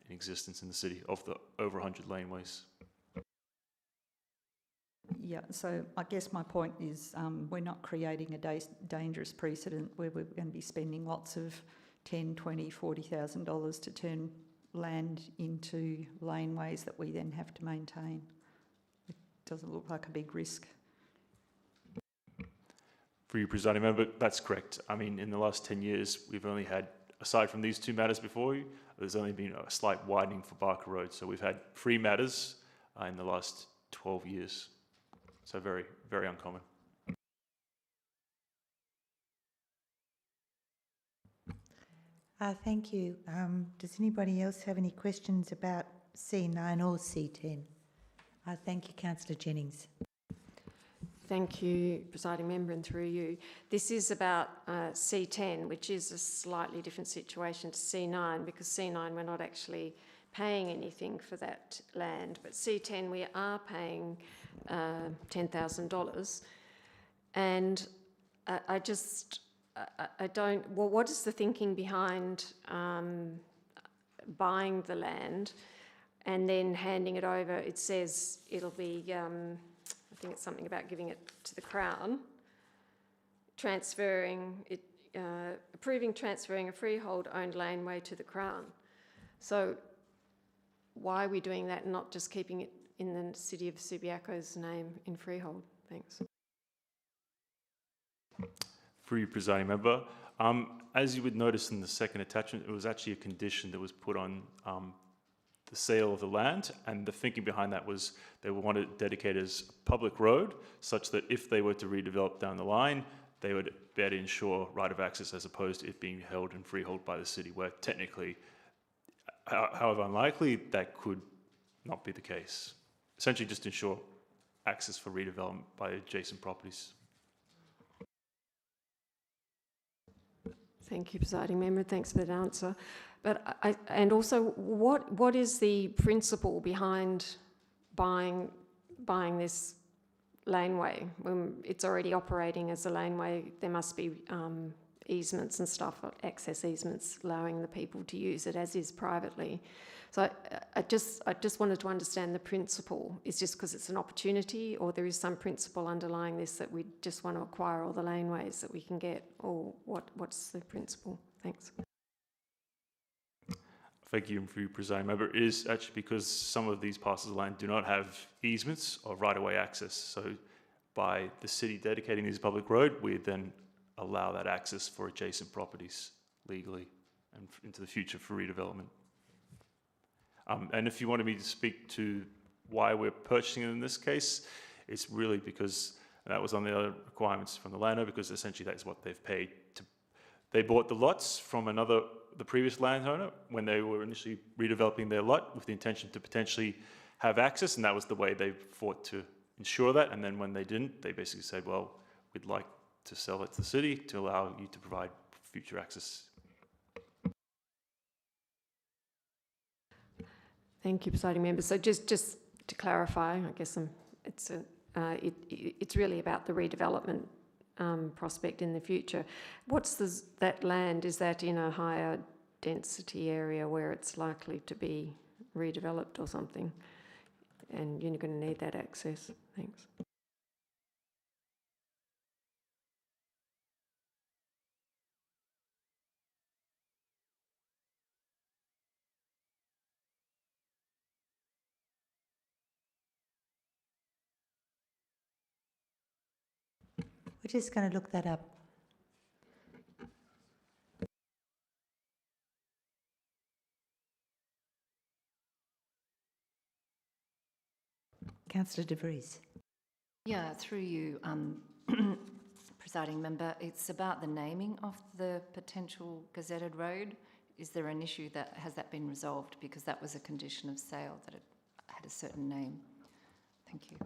[SPEAKER 11] in existence in the city, of the over 100 laneways.
[SPEAKER 2] Yeah, so I guess my point is we're not creating a dangerous precedent where we're going to be spending lots of $10,000, $20,000, $40,000 to turn land into laneways that we then have to maintain. It doesn't look like a big risk.
[SPEAKER 11] For you, Presiding Member, that's correct. I mean, in the last 10 years, we've only had, aside from these two matters before you, there's only been a slight widening for Barker Road. So we've had 3 matters in the last 12 years. So very, very uncommon.
[SPEAKER 1] Thank you. Does anybody else have any questions about C9 or C10? Thank you, Councillor Jennings.
[SPEAKER 8] Thank you, Presiding Member, and through you. This is about C10, which is a slightly different situation to C9, because C9 we're not actually paying anything for that land, but C10 we are paying $10,000. And I don't, well, what is the thinking behind buying the land and then handing it over? It says it'll be, I think it's something about giving it to the Crown, approving transferring a freehold-owned laneway to the Crown. So why are we doing that and not just keeping it in the City of Subiaco's name in freehold? Thanks.
[SPEAKER 11] For you, Presiding Member, as you would notice in the second attachment, it was actually a condition that was put on the sale of the land, and the thinking behind that was they wanted it dedicated as a public road, such that if they were to redevelop down the line, they would better ensure right of access as opposed to it being held in freehold by the city, where technically, however unlikely, that could not be the case. Essentially just ensure access for redevelopment by adjacent properties.
[SPEAKER 8] Thank you, Presiding Member. Thanks for that answer. But and also, what is the principle behind buying this laneway? When it's already operating as a laneway, there must be easements and stuff, access easements, allowing the people to use it as is privately. So I just wanted to understand the principle. Is just because it's an opportunity, or there is some principle underlying this that we just want to acquire all the laneways that we can get, or what's the principle? Thanks.
[SPEAKER 11] Thank you for your Presiding Member. It is actually because some of these parcels of land do not have easements or right-of-way access. So by the city dedicating these public road, we then allow that access for adjacent properties legally and into the future for redevelopment. And if you wanted me to speak to why we're purchasing it in this case, it's really because that was on the other requirements from the landowner, because essentially that's what they've paid. They bought the lots from the previous landowner when they were initially redeveloping their lot with the intention to potentially have access, and that was the way they fought to ensure that. And then when they didn't, they basically said, well, we'd like to sell it to the city to allow you to provide future access.
[SPEAKER 8] Thank you, Presiding Member. So just to clarify, I guess it's really about the redevelopment prospect in the future. What's that land? Is that in a higher density area where it's likely to be redeveloped or something? And you're going to need that access. Thanks.
[SPEAKER 1] We're just going to look that up. Councillor De Vries.
[SPEAKER 5] Yeah, through you, Presiding Member, it's about the naming of the potential gazetted road. Is there an issue has that been resolved? Because that was a condition of sale, that it had a certain name. Thank you.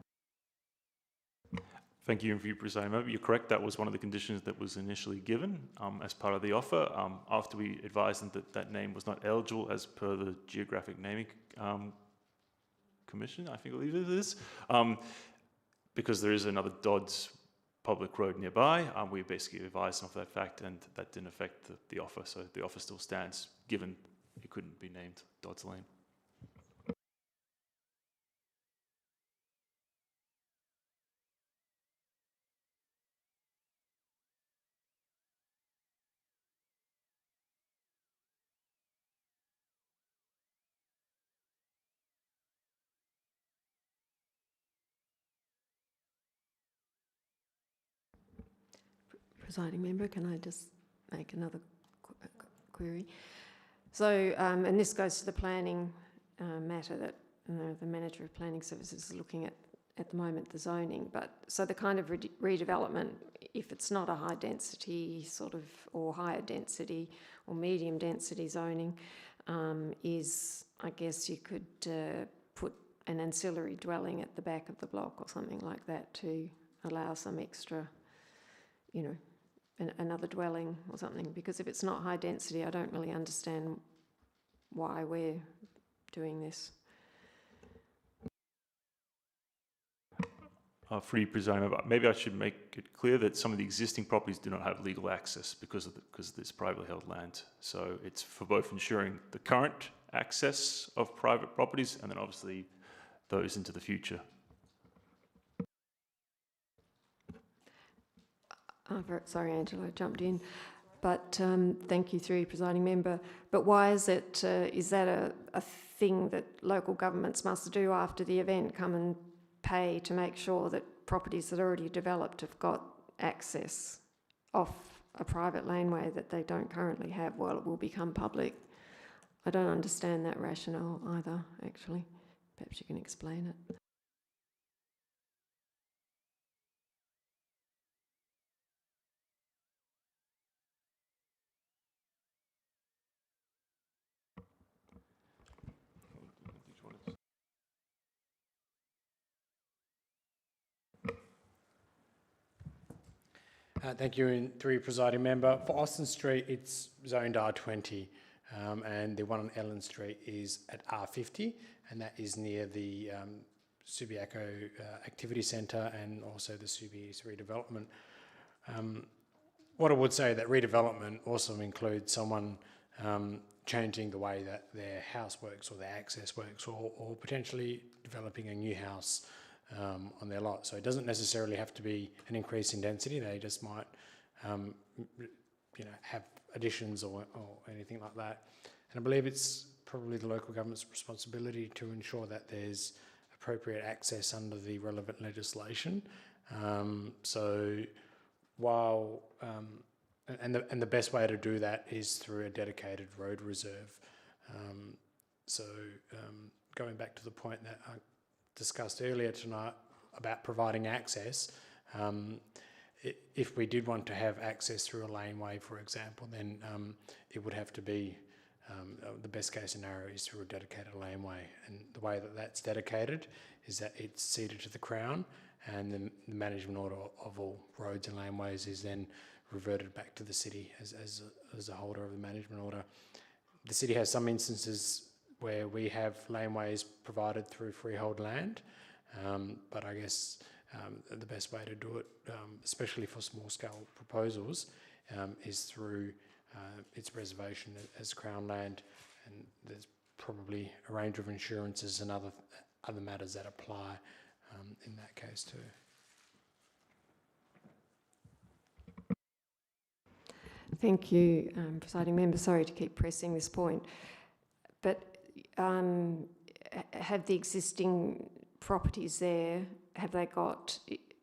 [SPEAKER 11] Thank you, for your presiding member. You're correct. That was one of the conditions that was initially given as part of the offer. After we advised them that that name was not eligible as per the Geographic Naming Commission, I believe it is, because there is another Dodds public road nearby. We basically advised them of that fact, and that didn't affect the offer. So the offer still stands, given it couldn't be named Dodds Lane.
[SPEAKER 8] Presiding member, can I just make another query? So, and this goes to the planning matter that the manager of planning services is looking at the moment, the zoning. But so the kind of redevelopment, if it's not a high density sort of, or higher density or medium density zoning, is, I guess you could put an ancillary dwelling at the back of the block or something like that to allow some extra, you know, another dwelling or something, because if it's not high density, I don't really understand why we're doing this.
[SPEAKER 11] Free presiding member, maybe I should make it clear that some of the existing properties do not have legal access because of this privately held land. So it's for both ensuring the current access of private properties and then obviously those into the future.
[SPEAKER 8] Sorry, Angela, I jumped in. But thank you, through presiding member. But why is it, is that a thing that local governments must do after the event, come and pay to make sure that properties that are already developed have got access off a private laneway that they don't currently have? Well, it will become public. I don't understand that rationale either, actually. Perhaps you can explain it.
[SPEAKER 4] Thank you, and through your presiding member. For Austin Street, it's zoned R20, and the one on Ellen Street is at R50, and that is near the Subiaco Activity Centre and also the Subi's redevelopment. What I would say that redevelopment also includes someone changing the way that their house works or their access works, or potentially developing a new house on their lot. So it doesn't necessarily have to be an increase in density. They just might, have additions or anything like that. And I believe it's probably the local government's responsibility to ensure that there's appropriate access under the relevant legislation. So while and the best way to do that is through a dedicated road reserve. Going back to the point that I discussed earlier tonight about providing access, if we did want to have access through a laneway, for example, then it would have to be, the best case scenario is through a dedicated laneway. And the way that that's dedicated is that it's ceded to the Crown, and the management order of all roads and laneways is then reverted back to the city as a holder of the management order. The city has some instances where we have laneways provided through freehold land, but I guess the best way to do it, especially for small-scale proposals, is through its reservation as Crown land, and there's probably a range of insurances and other matters that apply in that case too.
[SPEAKER 8] Thank you, presiding member. Sorry to keep pressing this point, but have the existing properties there,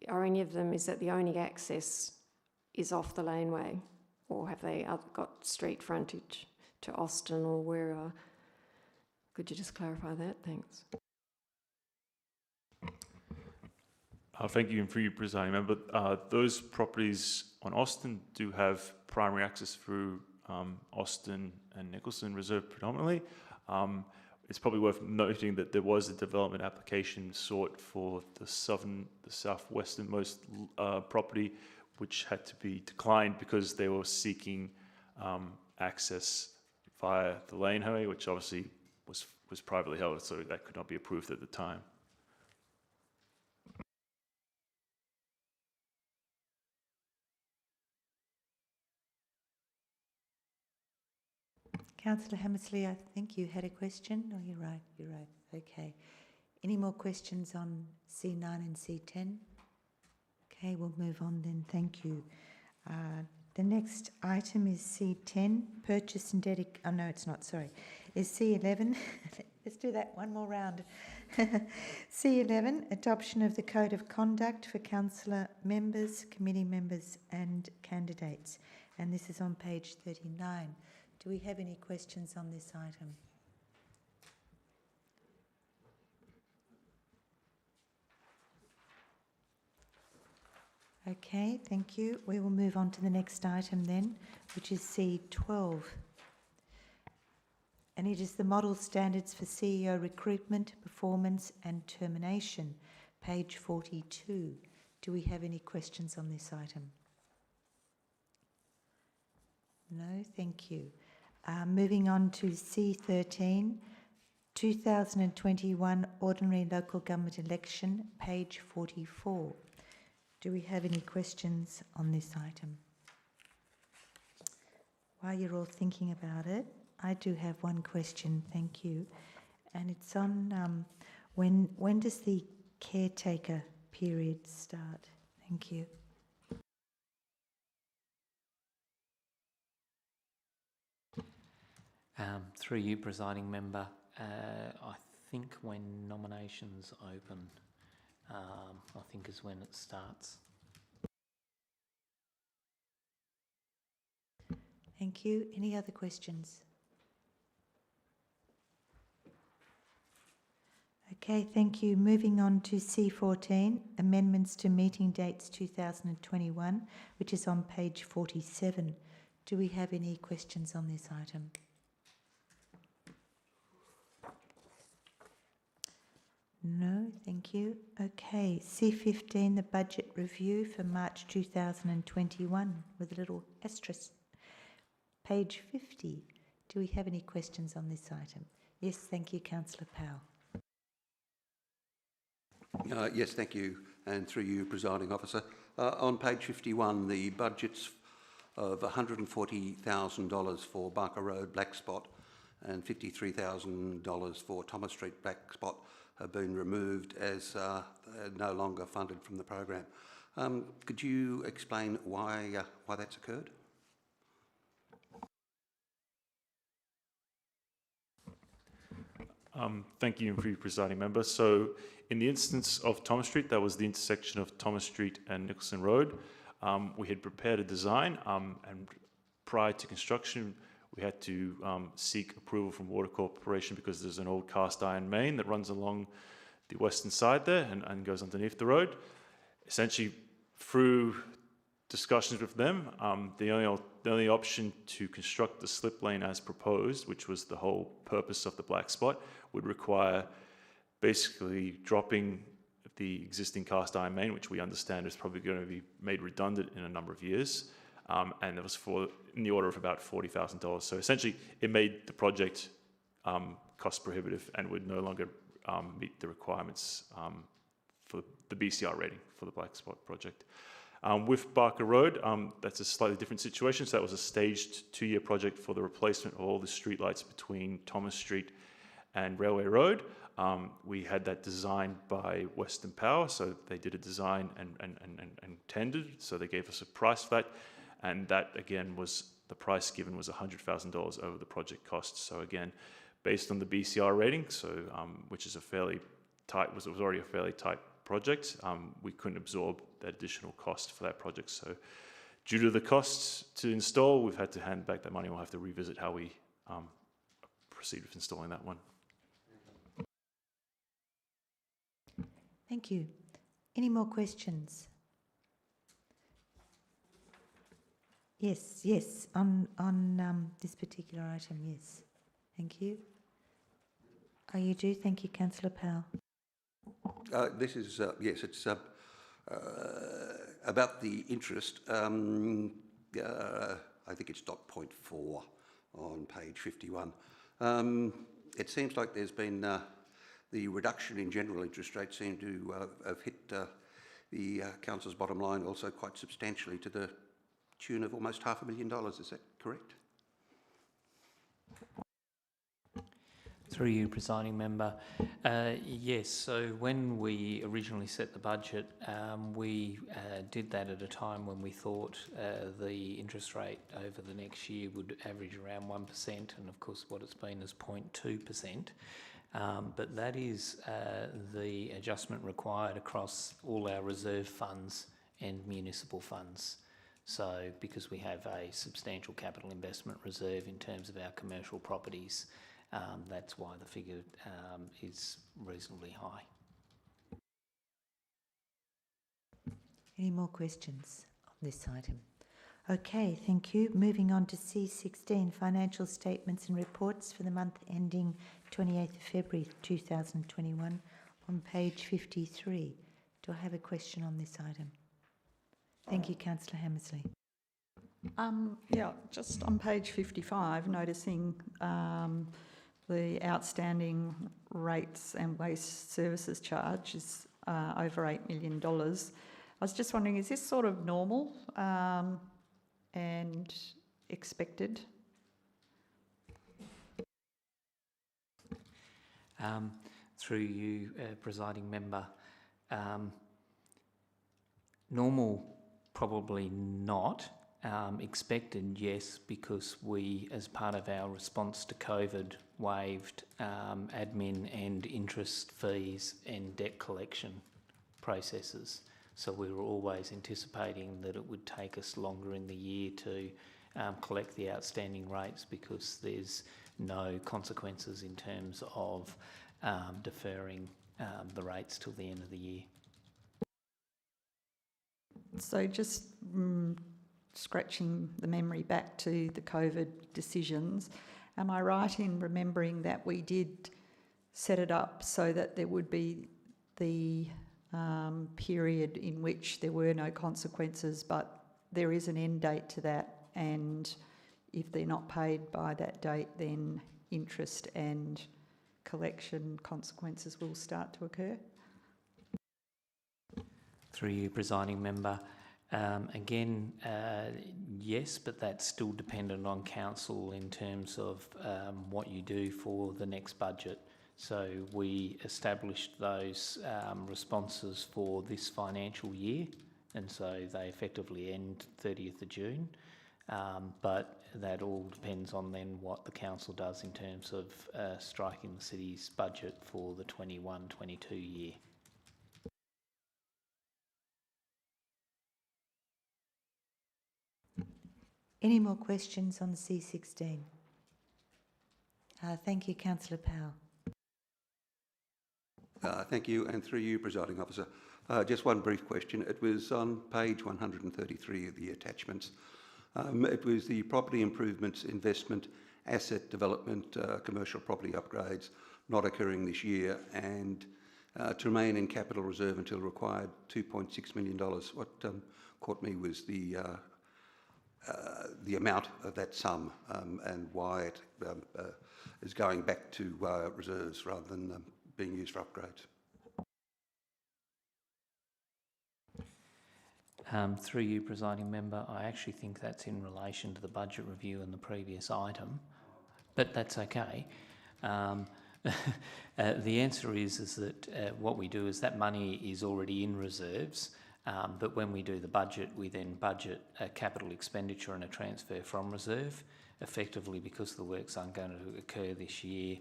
[SPEAKER 8] are any of them, is that the only access is off the laneway, or have they got street frontage to Austin or wherever? Could you just clarify that? Thanks.
[SPEAKER 11] Thank you, and for you, presiding member. Those properties on Austin do have primary access through Austin and Nicholson Reserve predominantly. it's probably worth noting that there was a development application sought for the southwesternmost property, which had to be declined because they were seeking access via the lane highway, which obviously was privately held, so that could not be approved at the time.
[SPEAKER 1] Councillor Hammersley, I think you had a question. Oh, you're right. Okay. Any more questions on C9 and C10? Okay, we'll move on then. Thank you. The next item is C10, purchase and dedic... Oh, no, it's not, sorry. Is C11. Let's do that one more round. C11, adoption of the Code of Conduct for councillor members, committee members and candidates. And this is on page 39. Do we have any questions on this item? Okay, thank you. We will move on to the next item then, which is C12. And it is the model standards for CEO recruitment, performance and termination, page 42. Do we have any questions on this item? No, thank you. Moving on to C13, 2021 Ordinary Local Government Election, page 44. Do we have any questions on this item? While you're all thinking about it, I do have one question, thank you. And it's on when does the caretaker period start? Thank you.
[SPEAKER 12] Through you, presiding member, I think when nominations open, I think is when it starts.
[SPEAKER 1] Thank you. Any other questions? Okay, thank you. Moving on to C14, amendments to meeting dates 2021, which is on page 47. Do we have any questions on this item? No, thank you. Okay, C15, the budget review for March 2021 with a little asterisk. Page 50. Do we have any questions on this item? Yes, thank you, Councillor Powell.
[SPEAKER 6] Yes, thank you. And through you, presiding officer. On page 51, the budgets of $140,000 for Barker Road Black Spot and $53,000 for Thomas Street Black Spot have been removed as no longer funded from the program. Could you explain why that's occurred?
[SPEAKER 11] Thank you, presiding member. So in the instance of Thomas Street, that was the intersection of Thomas Street and Nicholson Road. We had prepared a design and prior to construction, we had to seek approval from Water Corporation because there's an old cast iron main that runs along the western side there and goes underneath the road. Essentially, through discussions with them, the only option to construct the slip lane as proposed, which was the whole purpose of the black spot, would require basically dropping the existing cast iron main, which we understand is probably going to be made redundant in a number of years. And it was in the order of about $40,000. So essentially, it made the project cost prohibitive and would no longer meet the requirements for the BCR rating for the Black Spot project. With Barker Road, that's a slightly different situation. So that was a staged 2-year project for the replacement of all the streetlights between Thomas Street and Railway Road. We had that designed by Western Power, so they did a design and tendered, so they gave us a price for that. And that, again, was the price given was $100,000 over the project cost. So again, based on the BCR rating, so which is a fairly tight, was already a fairly tight project, we couldn't absorb that additional cost for that project. So due to the costs to install, we've had to hand back that money. We'll have to revisit how we proceed with installing that one.
[SPEAKER 1] Thank you. Any more questions? Yes, on this particular item, yes. Thank you. Oh, you do? Thank you, Councillor Powell.
[SPEAKER 6] This is, yes, it's about the interest. I think it's dot point 4 on page 51. It seems like there's been the reduction in general interest rates seem to have hit the council's bottom line also quite substantially to the tune of almost $500,000. Is that correct?
[SPEAKER 12] Through you, presiding member. Yes, so when we originally set the budget, we did that at a time when we thought the interest rate over the next year would average around 1%, and of course what it's been is 0.2%. But that is the adjustment required across all our reserve funds and municipal funds. So because we have a substantial capital investment reserve in terms of our commercial properties, that's why the figure is reasonably high.
[SPEAKER 1] Any more questions on this item? Okay, thank you. Moving on to C16, financial statements and reports for the month ending 28th of February 2021 on page 53. Do I have a question on this item? Thank you, Councillor Hammersley.
[SPEAKER 2] Yeah, just on page 55, noticing the outstanding rates and waste services charge is over $8 million. I was just wondering, is this sort of normal and expected?
[SPEAKER 12] Through you, presiding member, normal probably not. Expected, yes, because we, as part of our response to COVID, waived admin and interest fees and debt collection processes. So we were always anticipating that it would take us longer in the year to collect the outstanding rates because there's no consequences in terms of deferring the rates till the end of the year.
[SPEAKER 2] So just scratching the memory back to the COVID decisions, am I right in remembering that we did set it up so that there would be the period in which there were no consequences, but there is an end date to that, and if they're not paid by that date, then interest and collection consequences will start to occur?
[SPEAKER 12] Through you, presiding member. Again, yes, but that's still dependent on council in terms of what you do for the next budget. So we established those responses for this financial year, and so they effectively end 30th of June. But that all depends on then what the council does in terms of striking the city's budget for the 21-22 year.
[SPEAKER 1] Any more questions on C16? Thank you, Councillor Powell.
[SPEAKER 6] Thank you, and through you, presiding officer. Just one brief question. It was on page 133 of the attachments. It was the property improvements, investment, asset development, commercial property upgrades not occurring this year, and to remain in capital reserve until required $2.6 million. What caught me was the amount of that sum and why it is going back to reserves rather than being used for upgrades.
[SPEAKER 12] Through you, presiding member, I actually think that's in relation to the budget review and the previous item, but that's okay. The answer is that what we do is that money is already in reserves, but when we do the budget, we then budget a capital expenditure and a transfer from reserve, effectively because the works aren't going to occur this year.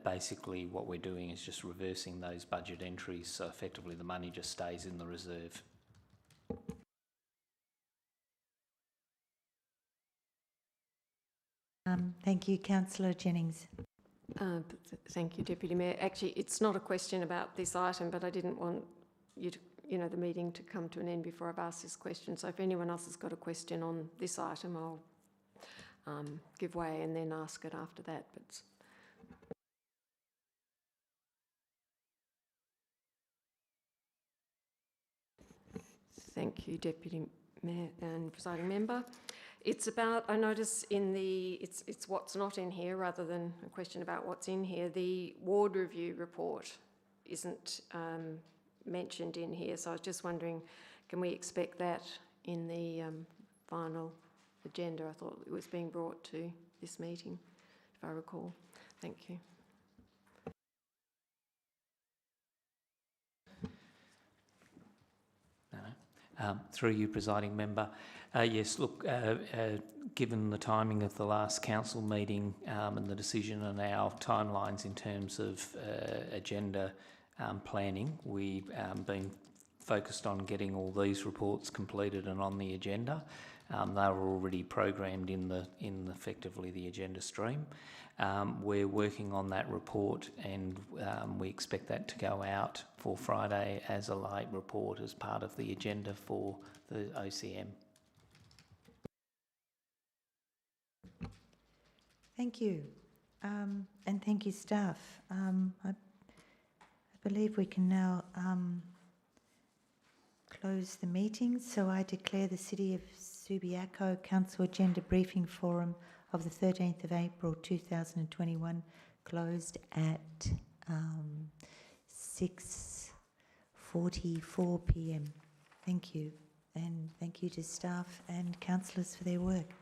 [SPEAKER 12] Basically what we're doing is just reversing those budget entries, so effectively the money just stays in the reserve.
[SPEAKER 1] Thank you, Councillor Jennings.
[SPEAKER 8] Thank you, Deputy Mayor. Actually, it's not a question about this item, but I didn't want you to, the meeting to come to an end before I've asked this question. So if anyone else has got a question on this item, I'll give way and then ask it after that. But Thank you, Deputy Mayor and Presiding Member. It's about, I notice in the, it's what's not in here rather than a question about what's in here. The ward review report isn't mentioned in here, so I was just wondering, can we expect that in the final agenda? I thought it was being brought to this meeting, if I recall. Thank you.
[SPEAKER 12] Through you, Presiding Member. Yes, look, given the timing of the last council meeting and the decision and our timelines in terms of agenda planning, we've been focused on getting all these reports completed and on the agenda. They were already programmed in effectively the agenda stream. We're working on that report, and we expect that to go out for Friday as a late report as part of the agenda for the OCM.
[SPEAKER 1] Thank you. And thank you, staff. I believe we can now close the meeting. So I declare the City of Subiaco Council Agenda Briefing Forum of the 13th of April 2021 closed at 6:44 p.m. Thank you, and thank you to staff and councillors for their work.